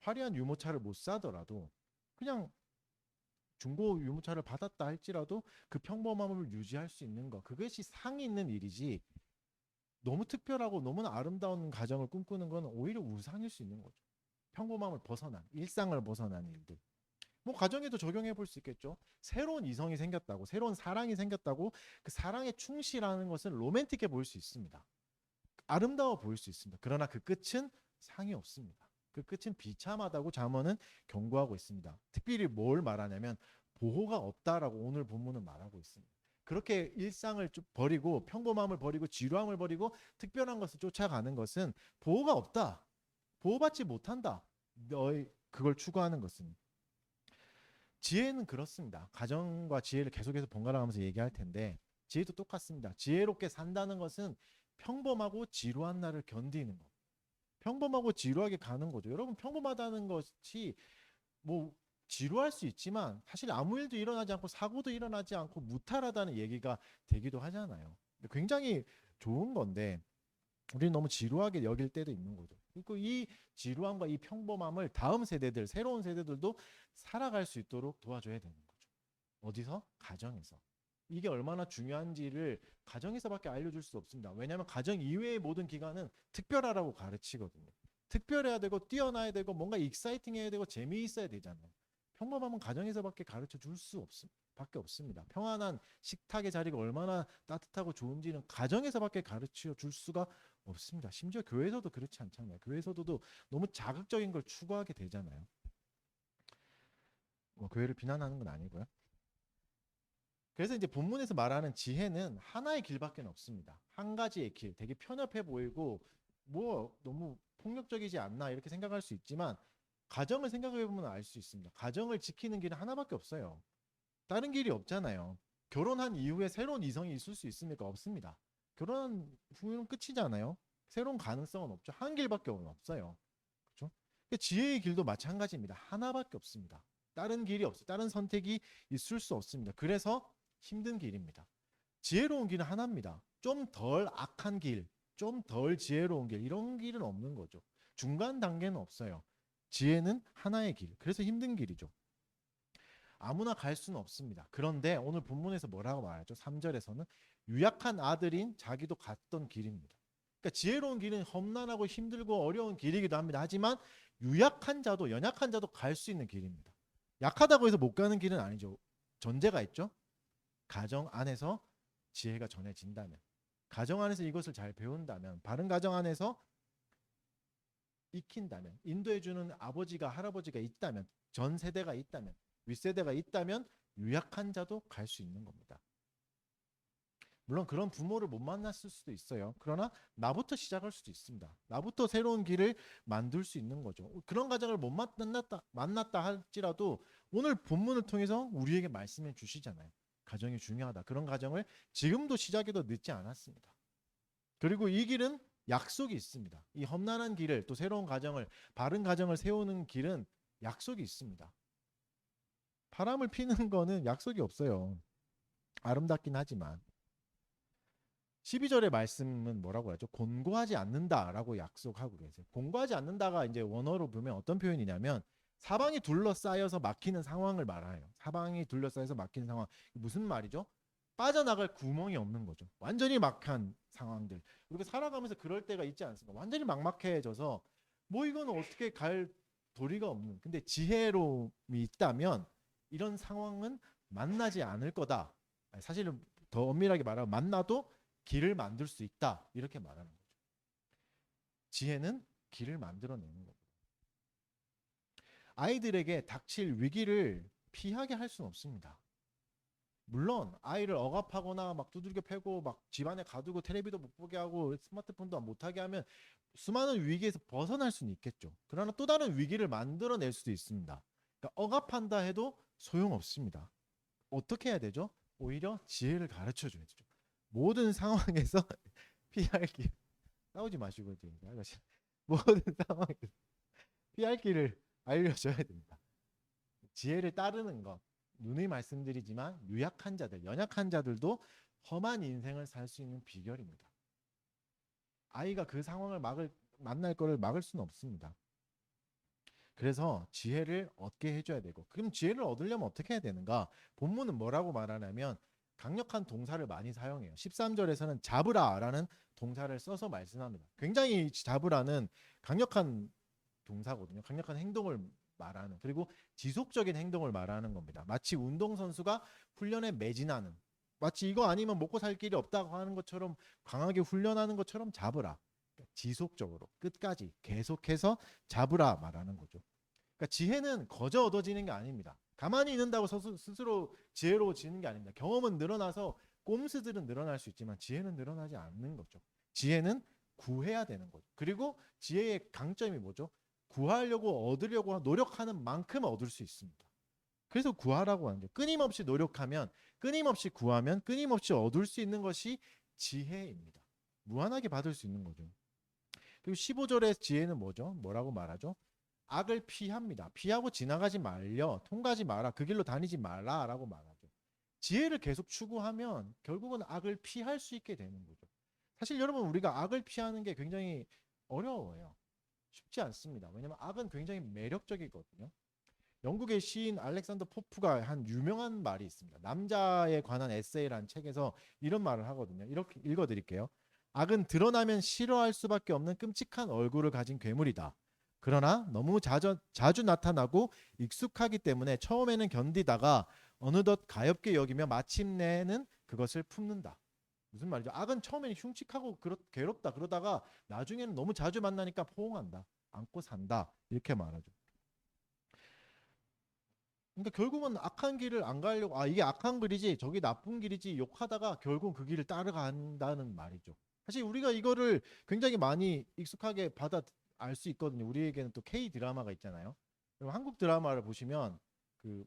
화려한 유모차를 못 사더라도 그냥 중고 유모차를 받았다 할지라도 그 평범함을 유지할 수 있는 것, 그것이 상이 있는 일이지, 너무 특별하고 너무나 아름다운 가정을 꿈꾸는 건 오히려 우상일 수 있는 거죠. 평범함을 벗어난, 일상을 벗어난 일들. 뭐 가정에도 적용해 볼 수 있겠죠. 새로운 이성이 생겼다고, 새로운 사랑이 생겼다고, 그 사랑에 충실하는 것은 로맨틱해 보일 수 있습니다. 아름다워 보일 수 있습니다. 그러나 그 끝은 상이 없습니다. 그 끝은 비참하다고 잠언은 경고하고 있습니다. 특별히 뭘 말하냐면 보호가 없다라고 오늘 본문은 말하고 있습니다. 그렇게 일상을 버리고 평범함을 버리고 지루함을 버리고 특별한 것을 쫓아가는 것은 보호가 없다. 보호받지 못한다. 너희 그걸 추구하는 것은. 지혜는 그렇습니다. 가정과 지혜를 계속해서 번갈아가면서 얘기할 텐데, 지혜도 똑같습니다. 지혜롭게 산다는 것은 평범하고 지루한 날을 견디는 것. 평범하고 지루하게 가는 거죠. 여러분, 평범하다는 것이 뭐 지루할 수 있지만 사실 아무 일도 일어나지 않고 사고도 일어나지 않고 무탈하다는 얘기가 되기도 하잖아요. 굉장히 좋은 건데 우리는 너무 지루하게 여길 때도 있는 거죠. 그리고 이 지루함과 이 평범함을 다음 세대들, 새로운 세대들도 살아갈 수 있도록 도와줘야 되는 거죠. 어디서? 가정에서. 이게 얼마나 중요한지를 가정에서밖에 알려줄 수 없습니다. 왜냐하면 가정 이외의 모든 기관은 특별하라고 가르치거든요. 특별해야 되고 뛰어나야 되고 뭔가 익사이팅해야 되고 재미있어야 되잖아요. 평범함은 가정에서밖에 가르쳐 줄 수 밖에 없습니다. 평안한 식탁의 자리가 얼마나 따뜻하고 좋은지는 가정에서밖에 가르쳐 줄 수가 없습니다. 심지어 교회에서도 그렇지 않잖아요. 교회에서도 너무 자극적인 걸 추구하게 되잖아요. 뭐 교회를 비난하는 건 아니고요. 그래서 이제 본문에서 말하는 지혜는 하나의 길밖에 없습니다. 한 가지의 길, 되게 편협해 보이고 뭐 너무 폭력적이지 않나 이렇게 생각할 수 있지만, 가정을 생각해 보면 알 수 있습니다. 가정을 지키는 길은 하나밖에 없어요. 다른 길이 없잖아요. 결혼한 이후에 새로운 이성이 있을 수 있습니까? 없습니다. 결혼한 후는 끝이잖아요. 새로운 가능성은 없죠. 한 길밖에 없어요. 그렇죠? 지혜의 길도 마찬가지입니다. 하나밖에 없습니다. 다른 길이 없어요. 다른 선택이 있을 수 없습니다. 그래서 힘든 길입니다. 지혜로운 길은 하나입니다. 좀 덜 악한 길, 좀 덜 지혜로운 길, 이런 길은 없는 거죠. 중간 단계는 없어요. 지혜는 하나의 길. 그래서 힘든 길이죠. 아무나 갈 수는 없습니다. 그런데 오늘 본문에서 뭐라고 말하죠? 3절에서는 유약한 아들인 자기도 갔던 길입니다. 그러니까 지혜로운 길은 험난하고 힘들고 어려운 길이기도 합니다. 하지만 유약한 자도, 연약한 자도 갈 수 있는 길입니다. 약하다고 해서 못 가는 길은 아니죠. 전제가 있죠. 가정 안에서 지혜가 전해진다면, 가정 안에서 이것을 잘 배운다면, 바른 가정 안에서 익힌다면, 인도해주는 아버지가 할아버지가 있다면, 전 세대가 있다면, 윗세대가 있다면 유약한 자도 갈 수 있는 겁니다. 물론 그런 부모를 못 만났을 수도 있어요. 그러나 나부터 시작할 수도 있습니다. 나부터 새로운 길을 만들 수 있는 거죠. 그런 가정을 못 만났다 할지라도 오늘 본문을 통해서 우리에게 말씀해 주시잖아요. 가정이 중요하다. 그런 가정을 지금도 시작해도 늦지 않았습니다. 그리고 이 길은 약속이 있습니다. 이 험난한 길을, 또 새로운 가정을, 바른 가정을 세우는 길은 약속이 있습니다. 바람을 피는 거는 약속이 없어요. 아름답긴 하지만. 12절의 말씀은 뭐라고 하죠? 곤고하지 않는다라고 약속하고 계세요. 곤고하지 않는다가 이제 원어로 보면 어떤 표현이냐면 사방이 둘러싸여서 막히는 상황을 말해요. 사방이 둘러싸여서 막히는 상황. 무슨 말이죠? 빠져나갈 구멍이 없는 거죠. 완전히 막한 상황들. 그리고 살아가면서 그럴 때가 있지 않습니까? 완전히 막막해져서 뭐 이건 어떻게 갈 도리가 없는. 근데 지혜로움이 있다면 이런 상황은 만나지 않을 거다. 사실은 더 엄밀하게 말하면 만나도 길을 만들 수 있다. 이렇게 말하는 거죠. 지혜는 길을 만들어내는 거고. 아이들에게 닥칠 위기를 피하게 할 수는 없습니다. 물론 아이를 억압하거나 막 두들겨 패고 막 집안에 가두고 텔레비도 못 보게 하고 스마트폰도 못 하게 하면 수많은 위기에서 벗어날 수는 있겠죠. 그러나 또 다른 위기를 만들어낼 수도 있습니다. 그러니까 억압한다 해도 소용없습니다. 어떻게 해야 되죠? 오히려 지혜를 가르쳐 줘야 되죠. 모든 상황에서 피할 길 싸우지 마시고 모든 상황에서 피할 길을 알려줘야 됩니다. 지혜를 따르는 것, 누누이 말씀드리지만 유약한 자들, 연약한 자들도 험한 인생을 살 수 있는 비결입니다. 아이가 그 상황을 만날 거를 막을 수는 없습니다. 그래서 지혜를 얻게 해줘야 되고, 그럼 지혜를 얻으려면 어떻게 해야 되는가? 본문은 뭐라고 말하냐면 강력한 동사를 많이 사용해요. 13절에서는 잡으라라는 동사를 써서 말씀합니다. 굉장히 잡으라는 강력한 동사거든요. 강력한 행동을 말하는, 그리고 지속적인 행동을 말하는 겁니다. 마치 운동선수가 훈련에 매진하는, 마치 이거 아니면 먹고 살 길이 없다고 하는 것처럼 강하게 훈련하는 것처럼 잡으라. 그러니까 지속적으로 끝까지 계속해서 잡으라 말하는 거죠. 그러니까 지혜는 거저 얻어지는 게 아닙니다. 가만히 있는다고 스스로 지혜로워지는 게 아닙니다. 경험은 늘어나서 꼼수들은 늘어날 수 있지만 지혜는 늘어나지 않는 거죠. 지혜는 구해야 되는 거죠. 그리고 지혜의 강점이 뭐죠? 구하려고 얻으려고 노력하는 만큼 얻을 수 있습니다. 그래서 구하라고 하는 거죠. 끊임없이 노력하면, 끊임없이 구하면, 끊임없이 얻을 수 있는 것이 지혜입니다. 무한하게 받을 수 있는 거죠. 그리고 15절의 지혜는 뭐죠? 뭐라고 말하죠? 악을 피합니다. 피하고 지나가지 말려, 통과하지 마라, 그 길로 다니지 말라라고 말하죠. 지혜를 계속 추구하면 결국은 악을 피할 수 있게 되는 거죠. 사실 여러분, 우리가 악을 피하는 게 굉장히 어려워요. 쉽지 않습니다. 왜냐하면 악은 굉장히 매력적이거든요. 영국의 시인 알렉산더 포프가 한 유명한 말이 있습니다. 남자에 관한 에세이라는 책에서 이런 말을 하거든요. 이렇게 읽어드릴게요. 악은 드러나면 싫어할 수밖에 없는 끔찍한 얼굴을 가진 괴물이다. 그러나 너무 자주 나타나고 익숙하기 때문에 처음에는 견디다가 어느덧 가엽게 여기며 마침내는 그것을 품는다. 무슨 말이죠? 악은 처음에는 흉측하고 괴롭다. 그러다가 나중에는 너무 자주 만나니까 포옹한다. 안고 산다. 이렇게 말하죠. 그러니까 결국은 악한 길을 안 가려고, 이게 악한 길이지 저기 나쁜 길이지 욕하다가 결국 그 길을 따라간다는 말이죠. 사실 우리가 이거를 굉장히 많이 익숙하게 받아 알 수 있거든요. 우리에게는 또 K 드라마가 있잖아요. 그럼 한국 드라마를 보시면 그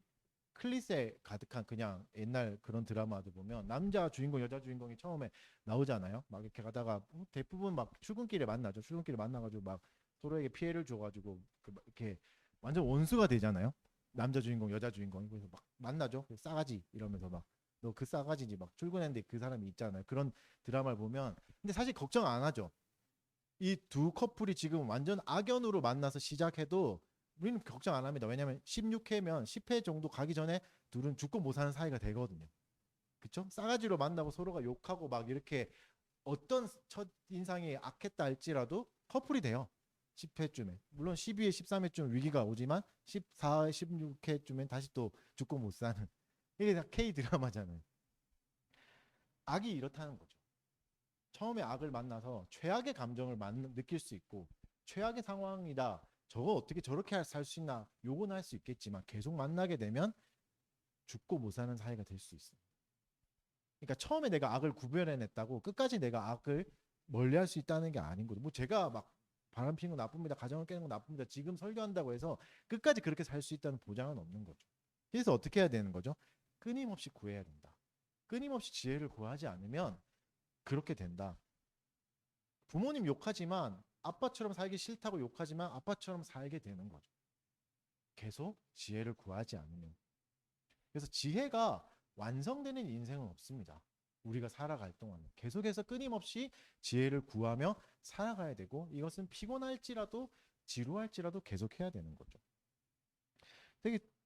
클리셰 가득한 그냥 옛날 그런 드라마들 보면 남자 주인공 여자 주인공이 처음에 나오잖아요. 막 이렇게 가다가 대부분 막 출근길에 만나죠. 출근길에 만나가지고 막 서로에게 피해를 줘가지고 이렇게 완전 원수가 되잖아요. 남자 주인공 여자 주인공이. 그래서 막 만나죠. 싸가지 이러면서 막 너 그 싸가지지, 막 출근했는데 그 사람이 있잖아요. 그런 드라마를 보면, 근데 사실 걱정 안 하죠. 이 두 커플이 지금 완전 악연으로 만나서 시작해도 우리는 걱정 안 합니다. 왜냐하면 16회면 10회 정도 가기 전에 둘은 죽고 못 사는 사이가 되거든요. 그쵸? 싸가지로 만나고 서로가 욕하고 막 이렇게 어떤 첫 인상이 악했다 할지라도 커플이 돼요. 10회쯤에. 물론 12회, 13회쯤 위기가 오지만 14회, 16회쯤엔 다시 또 죽고 못 사는. 이게 다 K 드라마잖아요. 악이 이렇다는 거죠. 처음에 악을 만나서 최악의 감정을 느낄 수 있고, 최악의 상황이다, 저거 어떻게 저렇게 살 수 있나, 요건 할 수 있겠지만 계속 만나게 되면 죽고 못 사는 사이가 될 수 있어요. 그러니까 처음에 내가 악을 구별해냈다고 끝까지 내가 악을 멀리할 수 있다는 게 아닌 거죠. 뭐 제가 막 바람 피는 거 나쁩니다, 가정을 깨는 거 나쁩니다, 지금 설교한다고 해서 끝까지 그렇게 살 수 있다는 보장은 없는 거죠. 그래서 어떻게 해야 되는 거죠? 끊임없이 구해야 된다. 끊임없이 지혜를 구하지 않으면 그렇게 된다. 부모님 욕하지만 아빠처럼 살기 싫다고 욕하지만 아빠처럼 살게 되는 거죠. 계속 지혜를 구하지 않으면. 그래서 지혜가 완성되는 인생은 없습니다. 우리가 살아갈 동안 계속해서 끊임없이 지혜를 구하며 살아가야 되고, 이것은 피곤할지라도 지루할지라도 계속해야 되는 거죠.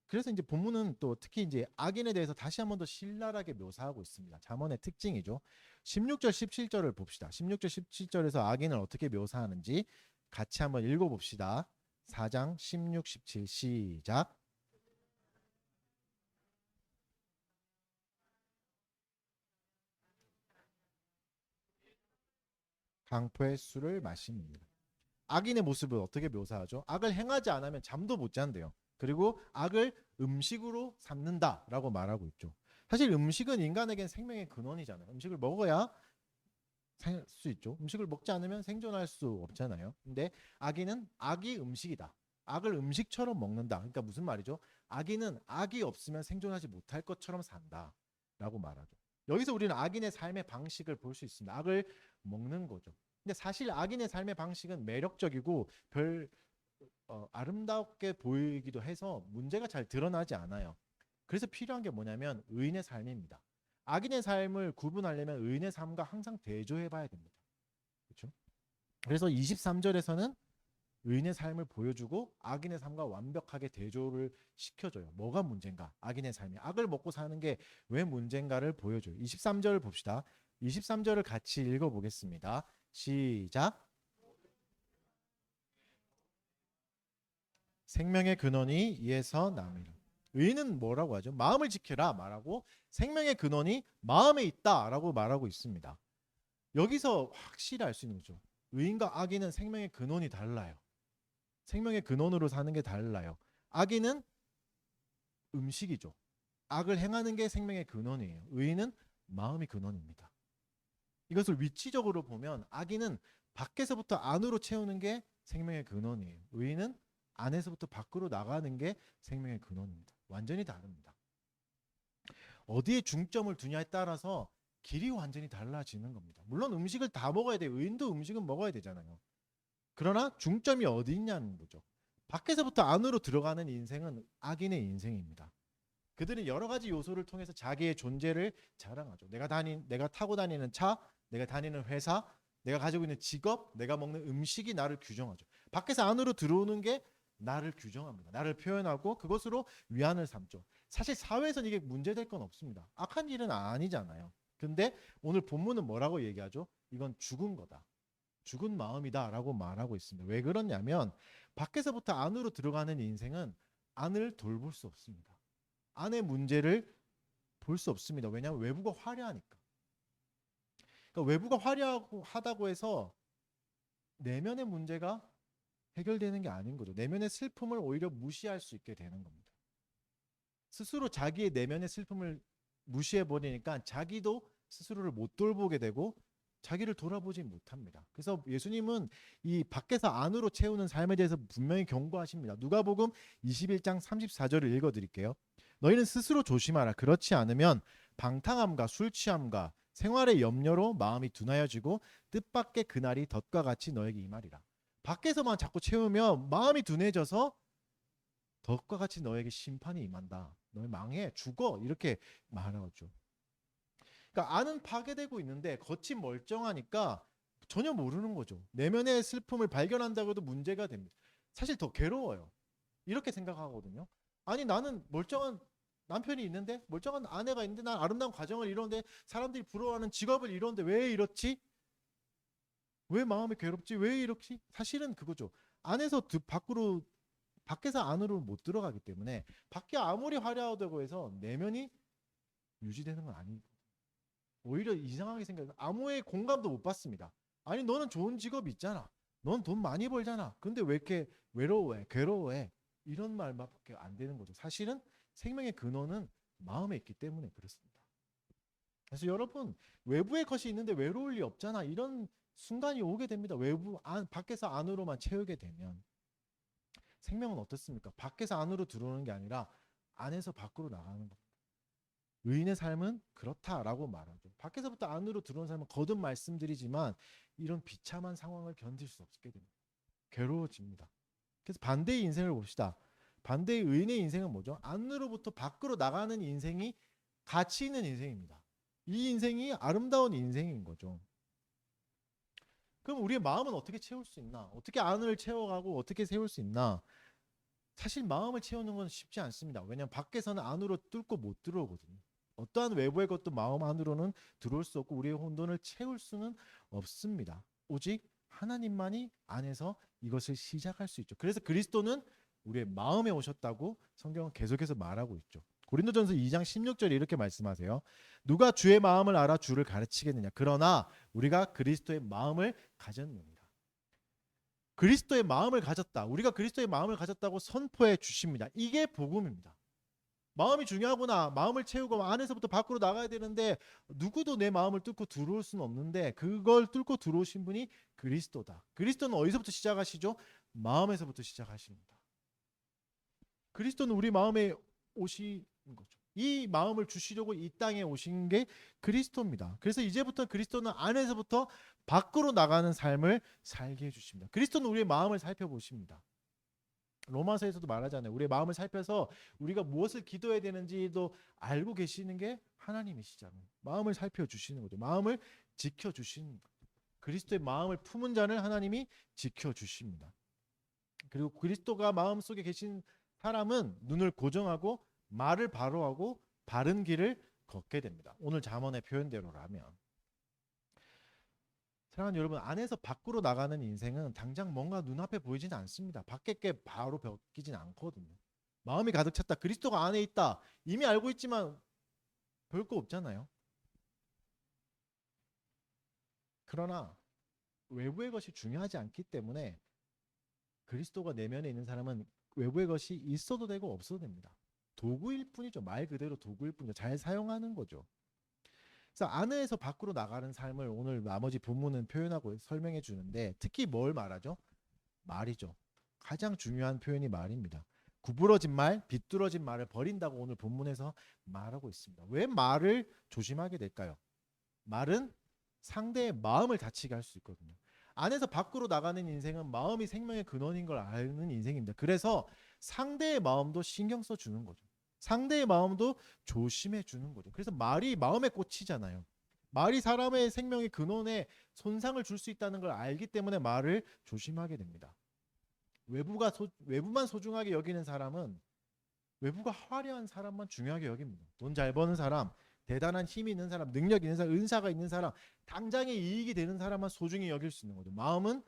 그래서 이제 본문은 또 특히 이제 악인에 대해서 다시 한 번 더 신랄하게 묘사하고 있습니다. 잠언의 특징이죠. 16절 17절을 봅시다. 16절 17절에서 악인을 어떻게 묘사하는지 같이 한번 읽어봅시다. 4장 16, 17 시작. 강포의 술을 마십니다. 악인의 모습을 어떻게 묘사하죠? 악을 행하지 않으면 잠도 못 잔대요. 그리고 악을 음식으로 삼는다라고 말하고 있죠. 사실 음식은 인간에겐 생명의 근원이잖아요. 음식을 먹어야 살 수 있죠. 음식을 먹지 않으면 생존할 수 없잖아요. 근데 악인은 악이 음식이다. 악을 음식처럼 먹는다. 그러니까 무슨 말이죠? 악인은 악이 없으면 생존하지 못할 것처럼 산다라고 말하죠. 여기서 우리는 악인의 삶의 방식을 볼 수 있습니다. 악을 먹는 거죠. 근데 사실 악인의 삶의 방식은 매력적이고 별 아름답게 보이기도 해서 문제가 잘 드러나지 않아요. 그래서 필요한 게 뭐냐면 의인의 삶입니다. 악인의 삶을 구분하려면 의인의 삶과 항상 대조해 봐야 됩니다. 그렇죠? 그래서 23절에서는 의인의 삶을 보여주고 악인의 삶과 완벽하게 대조를 시켜줘요. 뭐가 문제인가? 악인의 삶이 악을 먹고 사는 게 왜 문제인가를 보여줘요. 23절을 봅시다. 23절을 같이 읽어보겠습니다. 시작. 생명의 근원이 이에서 남이라. 의인은 뭐라고 하죠? 마음을 지켜라 말하고 생명의 근원이 마음에 있다라고 말하고 있습니다. 여기서 확실히 알 수 있는 거죠. 의인과 악인은 생명의 근원이 달라요. 생명의 근원으로 사는 게 달라요. 악인은 음식이죠. 악을 행하는 게 생명의 근원이에요. 의인은 마음이 근원입니다. 이것을 위치적으로 보면 악인은 밖에서부터 안으로 채우는 게 생명의 근원이에요. 의인은 안에서부터 밖으로 나가는 게 생명의 근원입니다. 완전히 다릅니다. 어디에 중점을 두냐에 따라서 길이 완전히 달라지는 겁니다. 물론 음식을 다 먹어야 돼요. 의인도 음식은 먹어야 되잖아요. 그러나 중점이 어디 있냐는 거죠. 밖에서부터 안으로 들어가는 인생은 악인의 인생입니다. 그들은 여러 가지 요소를 통해서 자기의 존재를 자랑하죠. 내가 타고 다니는 차, 내가 다니는 회사, 내가 가지고 있는 직업, 내가 먹는 음식이 나를 규정하죠. 밖에서 안으로 들어오는 게 나를 규정합니다. 나를 표현하고 그것으로 위안을 삼죠. 사실 사회에서는 이게 문제될 건 없습니다. 악한 일은 아니잖아요. 근데 오늘 본문은 뭐라고 얘기하죠? 이건 죽은 거다. 죽은 마음이다라고 말하고 있습니다. 왜 그러냐면 밖에서부터 안으로 들어가는 인생은 안을 돌볼 수 없습니다. 안의 문제를 볼 수 없습니다. 왜냐하면 외부가 화려하니까. 그러니까 외부가 화려하다고 해서 내면의 문제가 해결되는 게 아닌 거죠. 내면의 슬픔을 오히려 무시할 수 있게 되는 겁니다. 스스로 자기의 내면의 슬픔을 무시해 버리니까 자기도 스스로를 못 돌보게 되고 자기를 돌아보지 못합니다. 그래서 예수님은 이 밖에서 안으로 채우는 삶에 대해서 분명히 경고하십니다. 누가복음 21장 34절을 읽어드릴게요. 너희는 스스로 조심하라. 그렇지 않으면 방탕함과 술 취함과 생활의 염려로 마음이 둔하여지고 뜻밖의 그날이 덫과 같이 너에게 임하리라. 밖에서만 자꾸 채우면 마음이 둔해져서 덫과 같이 너에게 심판이 임한다. 너희 망해 죽어 이렇게 말하죠. 그러니까 안은 파괴되고 있는데 겉이 멀쩡하니까 전혀 모르는 거죠. 내면의 슬픔을 발견한다고 해도 문제가 됩니다. 사실 더 괴로워요. 이렇게 생각하거든요. 아니 나는 멀쩡한 남편이 있는데 멀쩡한 아내가 있는데 난 아름다운 가정을 이루는데 사람들이 부러워하는 직업을 이루는데 왜 이렇지? 왜 마음이 괴롭지? 왜 이렇지? 사실은 그거죠. 안에서 밖에서 안으로 못 들어가기 때문에 밖에 아무리 화려하다고 해서 내면이 유지되는 건 아니고 오히려 이상하게 생겨서 아무의 공감도 못 받습니다. 아니 너는 좋은 직업이 있잖아. 넌 돈 많이 벌잖아. 근데 왜 이렇게 외로워해? 괴로워해? 이런 말밖에 안 되는 거죠. 사실은 생명의 근원은 마음에 있기 때문에 그렇습니다. 그래서 여러분 외부의 것이 있는데 외로울 리 없잖아. 이런 순간이 오게 됩니다. 밖에서 안으로만 채우게 되면 생명은 어떻습니까? 밖에서 안으로 들어오는 게 아니라 안에서 밖으로 나가는 겁니다. 의인의 삶은 그렇다라고 말하죠. 밖에서부터 안으로 들어온 삶은 거듭 말씀드리지만 이런 비참한 상황을 견딜 수 없게 됩니다. 괴로워집니다. 그래서 반대의 인생을 봅시다. 반대의 의인의 인생은 뭐죠? 안으로부터 밖으로 나가는 인생이 가치 있는 인생입니다. 이 인생이 아름다운 인생인 거죠. 그럼 우리의 마음은 어떻게 채울 수 있나? 어떻게 안을 채워가고 어떻게 세울 수 있나? 사실 마음을 채우는 건 쉽지 않습니다. 왜냐하면 밖에서는 안으로 뚫고 못 들어오거든요. 어떠한 외부의 것도 마음 안으로는 들어올 수 없고 우리의 혼돈을 채울 수는 없습니다. 오직 하나님만이 안에서 이것을 시작할 수 있죠. 그래서 그리스도는 우리의 마음에 오셨다고 성경은 계속해서 말하고 있죠. 고린도전서 2장 16절에 이렇게 말씀하세요. 누가 주의 마음을 알아 주를 가르치겠느냐. 그러나 우리가 그리스도의 마음을 가졌느니라. 그리스도의 마음을 가졌다. 우리가 그리스도의 마음을 가졌다고 선포해 주십니다. 이게 복음입니다. 마음이 중요하구나. 마음을 채우고 안에서부터 밖으로 나가야 되는데 누구도 내 마음을 뚫고 들어올 수는 없는데 그걸 뚫고 들어오신 분이 그리스도다. 그리스도는 어디서부터 시작하시죠? 마음에서부터 시작하십니다. 그리스도는 우리 마음에 오신 거죠. 이 마음을 주시려고 이 땅에 오신 게 그리스도입니다. 그래서 이제부터 그리스도는 안에서부터 밖으로 나가는 삶을 살게 해주십니다. 그리스도는 우리의 마음을 살펴보십니다. 로마서에서도 말하잖아요. 우리의 마음을 살펴서 우리가 무엇을 기도해야 되는지도 알고 계시는 게 하나님이시잖아요. 마음을 살펴주시는 거죠. 마음을 지켜주시는 거죠. 그리스도의 마음을 품은 자를 하나님이 지켜주십니다. 그리고 그리스도가 마음속에 계신 사람은 눈을 고정하고 말을 바로 하고 바른 길을 걷게 됩니다. 오늘 잠언의 표현대로라면. 사랑하는 여러분, 안에서 밖으로 나가는 인생은 당장 뭔가 눈앞에 보이지는 않습니다. 밖에 게 바로 바뀌진 않거든요. 마음이 가득 찼다. 그리스도가 안에 있다. 이미 알고 있지만 별거 없잖아요. 그러나 외부의 것이 중요하지 않기 때문에 그리스도가 내면에 있는 사람은 외부의 것이 있어도 되고 없어도 됩니다. 도구일 뿐이죠. 말 그대로 도구일 뿐이죠. 잘 사용하는 거죠. 그래서 안에서 밖으로 나가는 삶을 오늘 나머지 본문은 표현하고 설명해 주는데 특히 뭘 말하죠? 말이죠. 가장 중요한 표현이 말입니다. 구부러진 말, 비뚤어진 말을 버린다고 오늘 본문에서 말하고 있습니다. 왜 말을 조심하게 될까요? 말은 상대의 마음을 다치게 할 수 있거든요. 안에서 밖으로 나가는 인생은 마음이 생명의 근원인 걸 아는 인생입니다. 그래서 상대의 마음도 신경 써 주는 거죠. 상대의 마음도 조심해 주는 거죠. 그래서 말이 마음에 꽂히잖아요. 말이 사람의 생명의 근원에 손상을 줄 수 있다는 걸 알기 때문에 말을 조심하게 됩니다. 외부만 소중하게 여기는 사람은 외부가 화려한 사람만 중요하게 여깁니다. 돈 잘 버는 사람, 대단한 힘이 있는 사람, 능력 있는 사람, 은사가 있는 사람, 당장의 이익이 되는 사람만 소중히 여길 수 있는 거죠. 마음은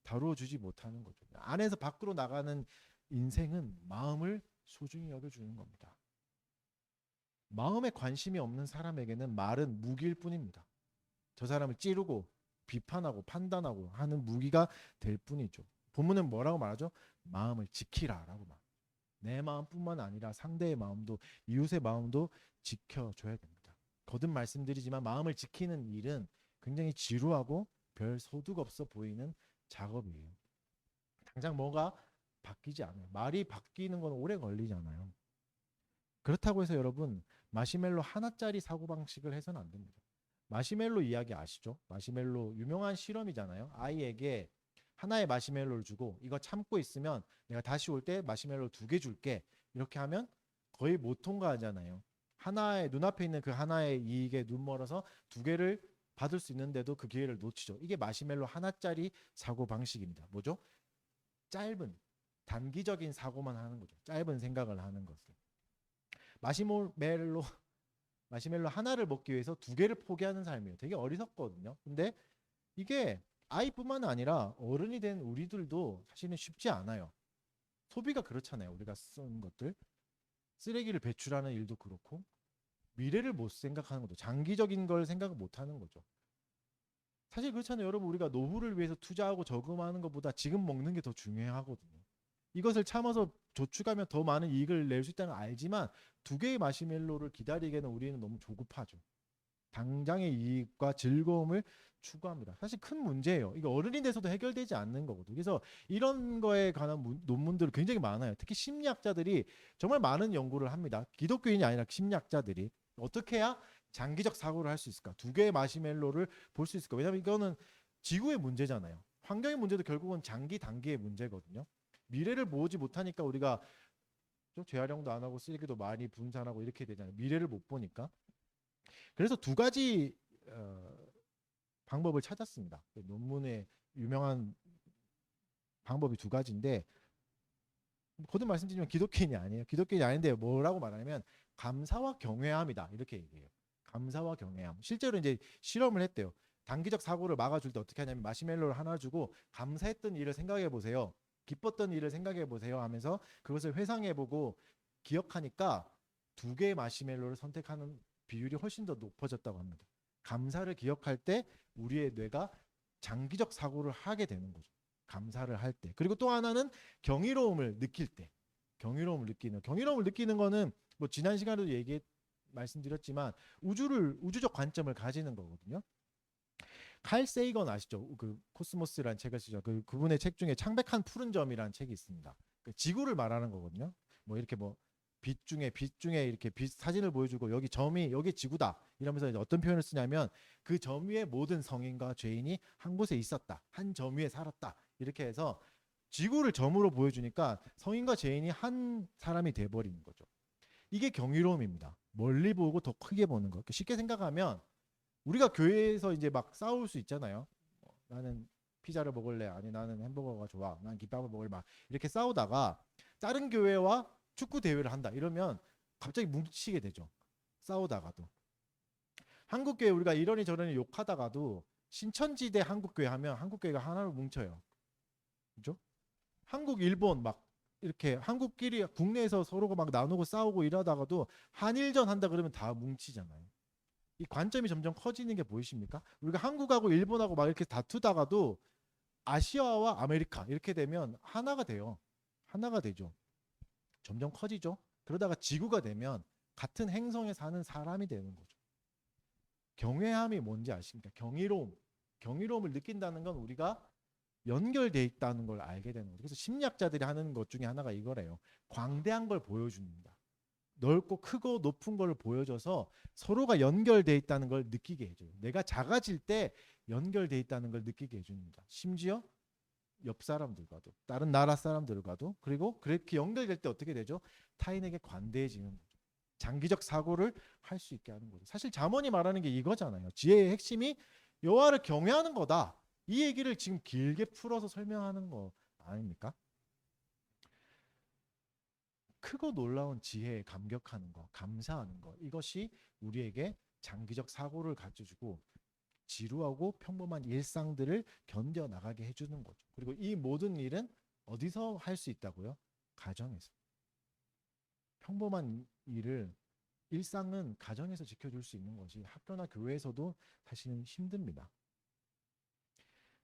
다루어주지 못하는 거죠. 안에서 밖으로 나가는 인생은 마음을 소중히 여겨주는 겁니다. 마음에 관심이 없는 사람에게는 말은 무기일 뿐입니다. 저 사람을 찌르고 비판하고 판단하고 하는 무기가 될 뿐이죠. 본문은 뭐라고 말하죠? 마음을 지키라라고 말합니다. 내 마음뿐만 아니라 상대의 마음도 이웃의 마음도 지켜줘야 됩니다. 거듭 말씀드리지만 마음을 지키는 일은 굉장히 지루하고 별 소득 없어 보이는 작업이에요. 당장 뭐가 바뀌지 않아요. 말이 바뀌는 건 오래 걸리잖아요. 그렇다고 해서 여러분 마시멜로 하나짜리 사고방식을 해서는 안 됩니다. 마시멜로 이야기 아시죠? 마시멜로 유명한 실험이잖아요. 아이에게 하나의 마시멜로를 주고 이거 참고 있으면 내가 다시 올 때 마시멜로 2개 줄게. 이렇게 하면 거의 못 통과하잖아요. 하나의 눈앞에 있는 그 하나의 이익에 눈 멀어서 2개를 받을 수 있는데도 그 기회를 놓치죠. 이게 마시멜로 하나짜리 사고방식입니다. 뭐죠? 짧은 단기적인 사고만 하는 거죠. 짧은 생각을 하는 것을. 마시멜로 하나를 먹기 위해서 2개를 포기하는 삶이에요. 되게 어리석거든요. 근데 이게 아이뿐만 아니라 어른이 된 우리들도 사실은 쉽지 않아요. 소비가 그렇잖아요. 우리가 쓰는 것들. 쓰레기를 배출하는 일도 그렇고 미래를 못 생각하는 것도 장기적인 걸 생각 못 하는 거죠. 사실 그렇잖아요. 여러분 우리가 노후를 위해서 투자하고 저금하는 것보다 지금 먹는 게 더 중요하거든요. 이것을 참아서 저축하면 더 많은 이익을 낼 수 있다는 걸 알지만 2개의 마시멜로를 기다리기에는 우리는 너무 조급하죠. 당장의 이익과 즐거움을 추구합니다. 사실 큰 문제예요. 이게 어른이 돼서도 해결되지 않는 거거든요. 그래서 이런 거에 관한 논문들이 굉장히 많아요. 특히 심리학자들이 정말 많은 연구를 합니다. 기독교인이 아니라 심리학자들이 어떻게 해야 장기적 사고를 할 수 있을까? 2개의 마시멜로를 볼 수 있을까? 왜냐하면 이거는 지구의 문제잖아요. 환경의 문제도 결국은 장기 단기의 문제거든요. 미래를 보지 못하니까 우리가 재활용도 안 하고 쓰레기도 많이 분산하고 이렇게 되잖아요. 미래를 못 보니까. 그래서 2가지 방법을 찾았습니다. 논문에 유명한 방법이 2가지인데 거듭 말씀드리면 기독교인이 아니에요. 기독교인이 아닌데 뭐라고 말하냐면 감사와 경외함이다. 이렇게 얘기해요. 감사와 경외함. 실제로 이제 실험을 했대요. 단기적 사고를 막아줄 때 어떻게 하냐면 마시멜로를 하나 주고 감사했던 일을 생각해 보세요. 기뻤던 일을 생각해 보세요 하면서 그것을 회상해 보고 기억하니까 두 개의 마시멜로를 선택하는 비율이 훨씬 더 높아졌다고 합니다. 감사를 기억할 때 우리의 뇌가 장기적 사고를 하게 되는 거죠. 감사를 할 때. 그리고 또 하나는 경이로움을 느낄 때. 경이로움을 느끼는 거는 뭐 지난 시간에도 말씀드렸지만 우주적 관점을 가지는 거거든요. 칼 세이건 아시죠? 그 코스모스라는 책을 쓰죠. 그분의 책 중에 창백한 푸른 점이라는 책이 있습니다. 그 지구를 말하는 거거든요. 뭐 이렇게 뭐 빛 중에 이렇게 빛 사진을 보여주고 여기 점이 여기 지구다 이러면서 이제 어떤 표현을 쓰냐면 그 점 위에 모든 성인과 죄인이 한 곳에 있었다. 한 점 위에 살았다. 이렇게 해서 지구를 점으로 보여주니까 성인과 죄인이 한 사람이 돼버리는 거죠. 이게 경이로움입니다. 멀리 보고 더 크게 보는 거. 쉽게 생각하면 우리가 교회에서 이제 막 싸울 수 있잖아요. 나는 피자를 먹을래. 아니 나는 햄버거가 좋아. 난 김밥을 먹을래. 막 이렇게 싸우다가 다른 교회와 축구 대회를 한다. 이러면 갑자기 뭉치게 되죠. 싸우다가도. 한국교회 우리가 이러니 저러니 욕하다가도 신천지대 한국교회 하면 한국교회가 하나로 뭉쳐요. 그죠? 한국, 일본 막 이렇게 한국끼리 국내에서 서로가 막 나누고 싸우고 이러다가도 한일전 한다 그러면 다 뭉치잖아요. 이 관점이 점점 커지는 게 보이십니까? 우리가 한국하고 일본하고 막 이렇게 다투다가도 아시아와 아메리카 이렇게 되면 하나가 돼요. 하나가 되죠. 점점 커지죠. 그러다가 지구가 되면 같은 행성에 사는 사람이 되는 거죠. 경외함이 뭔지 아십니까? 경이로움을 느낀다는 건 우리가 연결돼 있다는 걸 알게 되는 거죠. 그래서 심리학자들이 하는 것 중에 하나가 이거래요. 광대한 걸 보여줍니다. 넓고 크고 높은 걸 보여줘서 서로가 연결돼 있다는 걸 느끼게 해줘요. 내가 작아질 때 연결돼 있다는 걸 느끼게 해줍니다. 심지어 옆 사람들과도 다른 나라 사람들과도 그리고 그렇게 연결될 때 어떻게 되죠? 타인에게 관대해지는 거죠. 장기적 사고를 할 수 있게 하는 거죠. 사실 잠언이 말하는 게 이거잖아요. 지혜의 핵심이 여호와를 경외하는 거다. 이 얘기를 지금 길게 풀어서 설명하는 거 아닙니까? 크고 놀라운 지혜에 감격하는 거, 감사하는 거, 이것이 우리에게 장기적 사고를 가져주고 지루하고 평범한 일상들을 견뎌나가게 해주는 거죠. 그리고 이 모든 일은 어디서 할 수 있다고요? 가정에서. 평범한 일을 일상은 가정에서 지켜줄 수 있는 것이 학교나 교회에서도 사실은 힘듭니다.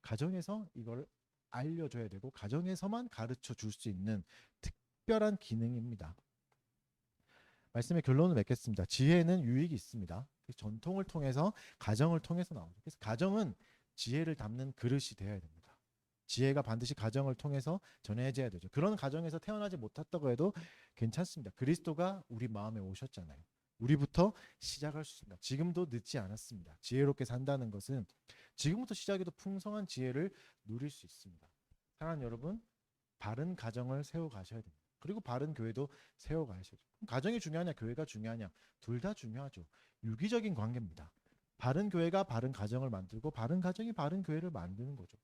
가정에서 이걸 알려줘야 되고 가정에서만 가르쳐 줄 수 있는 특별한 기능입니다. 말씀의 결론을 맺겠습니다. 지혜는 유익이 있습니다. 전통을 통해서 가정을 통해서 나오죠. 그래서 가정은 지혜를 담는 그릇이 되어야 됩니다. 지혜가 반드시 가정을 통해서 전해져야 되죠. 그런 가정에서 태어나지 못했다고 해도 괜찮습니다. 그리스도가 우리 마음에 오셨잖아요. 우리부터 시작할 수 있습니다. 지금도 늦지 않았습니다. 지혜롭게 산다는 것은 지금부터 시작해도 풍성한 지혜를 누릴 수 있습니다. 사랑하는 여러분, 바른 가정을 세워 가셔야 됩니다. 그리고 바른 교회도 세워 가셔야죠. 가정이 중요하냐 교회가 중요하냐 둘 다 중요하죠. 유기적인 관계입니다. 바른 교회가 바른 가정을 만들고 바른 가정이 바른 교회를 만드는 거죠.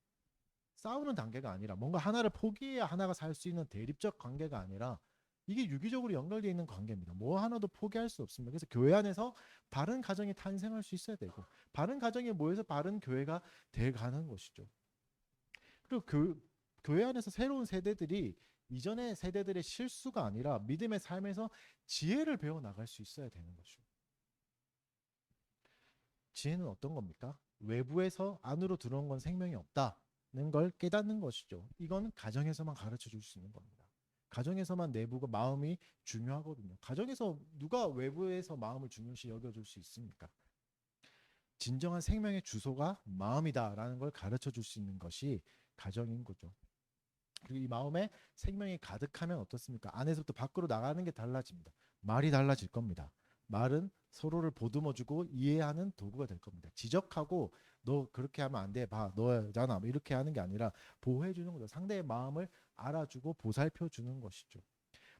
싸우는 단계가 아니라 뭔가 하나를 포기해야 하나가 살 수 있는 대립적 관계가 아니라 이게 유기적으로 연결되어 있는 관계입니다. 뭐 하나도 포기할 수 없습니다. 그래서 교회 안에서 바른 가정이 탄생할 수 있어야 되고 바른 가정이 모여서 바른 교회가 돼가는 것이죠. 그리고 교회 안에서 새로운 세대들이 이전의 세대들의 실수가 아니라 믿음의 삶에서 지혜를 배워 나갈 수 있어야 되는 것이죠. 지혜는 어떤 겁니까? 외부에서 안으로 들어온 건 생명이 없다는 걸 깨닫는 것이죠. 이건 가정에서만 가르쳐 줄 수 있는 겁니다. 가정에서만 내부가 마음이 중요하거든요. 가정에서 누가 외부에서 마음을 중요시 여겨줄 수 있습니까? 진정한 생명의 주소가 마음이다라는 걸 가르쳐 줄 수 있는 것이 가정인 거죠. 그리고 이 마음에 생명이 가득하면 어떻습니까? 안에서부터 밖으로 나가는 게 달라집니다. 말이 달라질 겁니다. 말은 서로를 보듬어주고 이해하는 도구가 될 겁니다. 지적하고 너 그렇게 하면 안 돼. 봐, 너잖아. 이렇게 하는 게 아니라 보호해주는 거죠. 상대의 마음을 알아주고 보살펴주는 것이죠.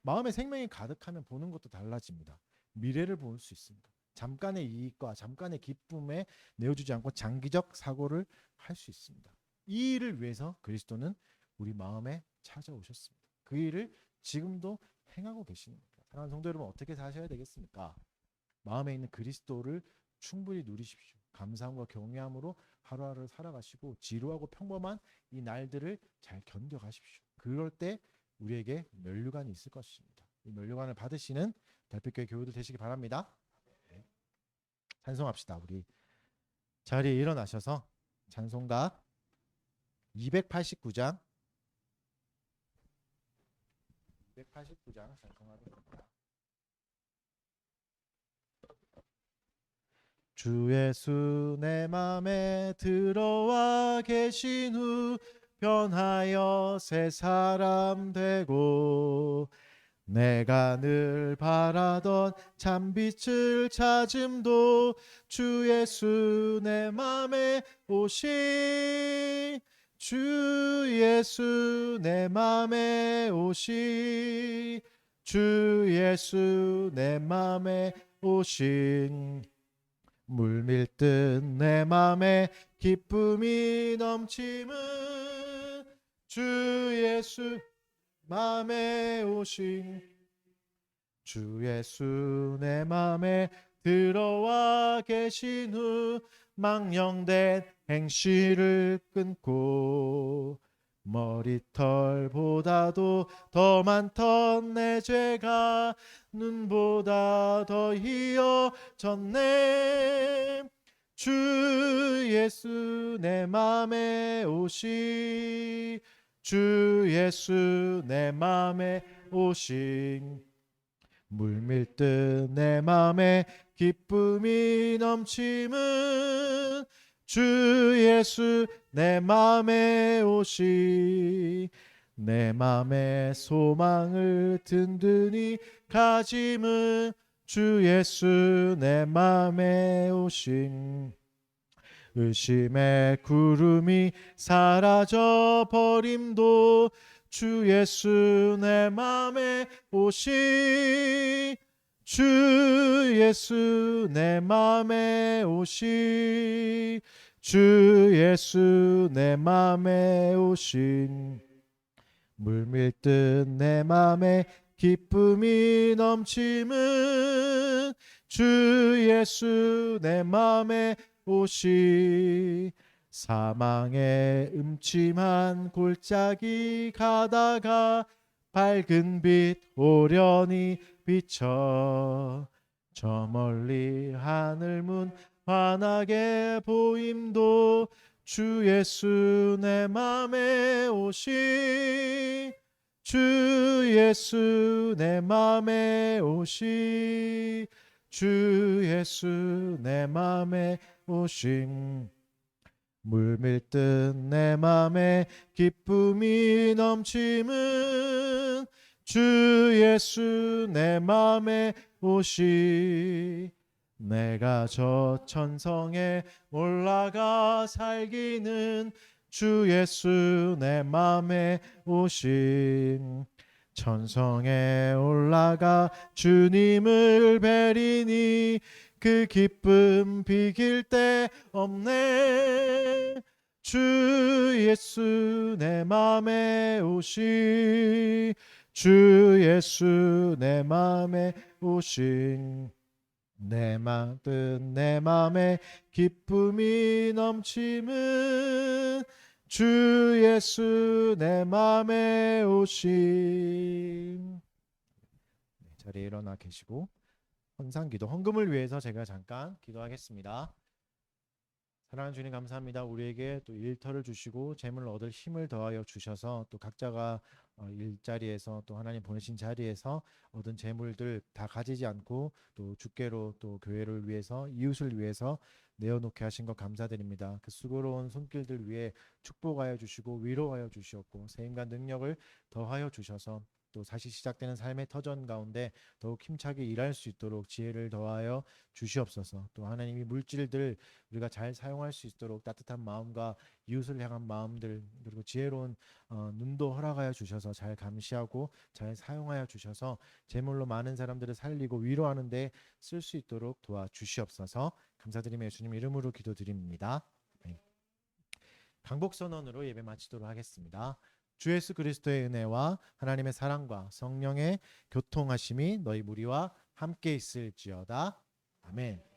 마음에 생명이 가득하면 보는 것도 달라집니다. 미래를 볼 수 있습니다. 잠깐의 이익과 잠깐의 기쁨에 내어주지 않고 장기적 사고를 할 수 있습니다. 이 일을 위해서 그리스도는 우리 마음에 찾아오셨습니다. 그 일을 지금도 행하고 계시는 겁니다. 사랑하는 성도 여러분, 어떻게 사셔야 되겠습니까? 마음에 있는 그리스도를 충분히 누리십시오. 감사함과 경외함으로 하루하루 살아가시고 지루하고 평범한 이 날들을 잘 견뎌가십시오. 그럴 때 우리에게 면류관이 있을 것입니다. 이 면류관을 받으시는 달빛교회 교우들 되시기 바랍니다. 네. 찬송합시다. 우리 자리에 일어나셔서 찬송가 289장 찬송하겠습니다. 주 예수 내 맘에 들어와 계신 후 변하여 새 사람 되고 내가 늘 바라던 참빛을 찾음도 주 예수 내 맘에 오시 주 예수 내 맘에 오시 주 예수 내 맘에 오신 물밀듯 내 맘에 기쁨이 넘치는 주 예수 맘에 오신 주 예수 내 맘에 들어와 계신 후 망령된 행실을 끊고 머리털보다도 더 많던 내 죄가 눈보다 더 희어졌네 주 예수 내 맘에 오시 주 예수 내 맘에 오신 물밀듯 내 맘에 기쁨이 넘치는 주 예수 내 맘에 오시 내 맘에 소망을 든든히 가짐은 주 예수 내 맘에 오신 의심의 구름이 사라져 버림도 주 예수 내 맘에 오시 주 예수 내 맘에 오시 주 예수 내 맘에 오신 물밀듯 내 맘에 기쁨이 넘치는 주 예수 내 맘에 오시 사망의 음침한 골짜기 가다가 밝은 빛 오련히 비쳐 저 멀리 하늘 문 환하게 보임도 주 예수 내 맘에 오시 주 예수 내 맘에 오시 주 예수 내 맘에 오신 물밀듯 내 맘에 기쁨이 넘치는 주 예수 내 맘에 오시 내가 저 천성에 올라가 살기는 주 예수 내 맘에 오신 천성에 올라가 주님을 뵈리니 그 기쁨 비길 데 없네 주 예수 내 맘에 오시 주 예수 내 맘에 오신 내 맘에 기쁨이 넘치는 주 예수 내 맘에 오신 자리에 일어나 계시고 헌상기도 헌금을 위해서 제가 잠깐 기도하겠습니다. 사랑하는 주님 감사합니다. 우리에게 또 일터를 주시고 재물을 얻을 힘을 더하여 주셔서 또 각자가 일자리에서 또 하나님 보내신 자리에서 얻은 재물들 다 가지지 않고 또 주께로 또 교회를 위해서 이웃을 위해서 내어놓게 하신 것 감사드립니다. 그 수고로운 손길들 위해 축복하여 주시고 위로하여 주시옵고 세임과 능력을 더하여 주셔서 또 다시 시작되는 삶의 터전 가운데 더욱 힘차게 일할 수 있도록 지혜를 더하여 주시옵소서. 또 하나님이 물질들 우리가 잘 사용할 수 있도록 따뜻한 마음과 이웃을 향한 마음들 그리고 지혜로운 눈도 허락하여 주셔서 잘 감시하고 잘 사용하여 주셔서 제물로 많은 사람들을 살리고 위로하는 데 쓸 수 있도록 도와주시옵소서. 감사드리며 예수님 이름으로 기도드립니다. 네. 강복선언으로 예배 마치도록 하겠습니다. 주 예수 그리스도의 은혜와 하나님의 사랑과 성령의 교통하심이 너희 무리와 함께 있을지어다. 아멘.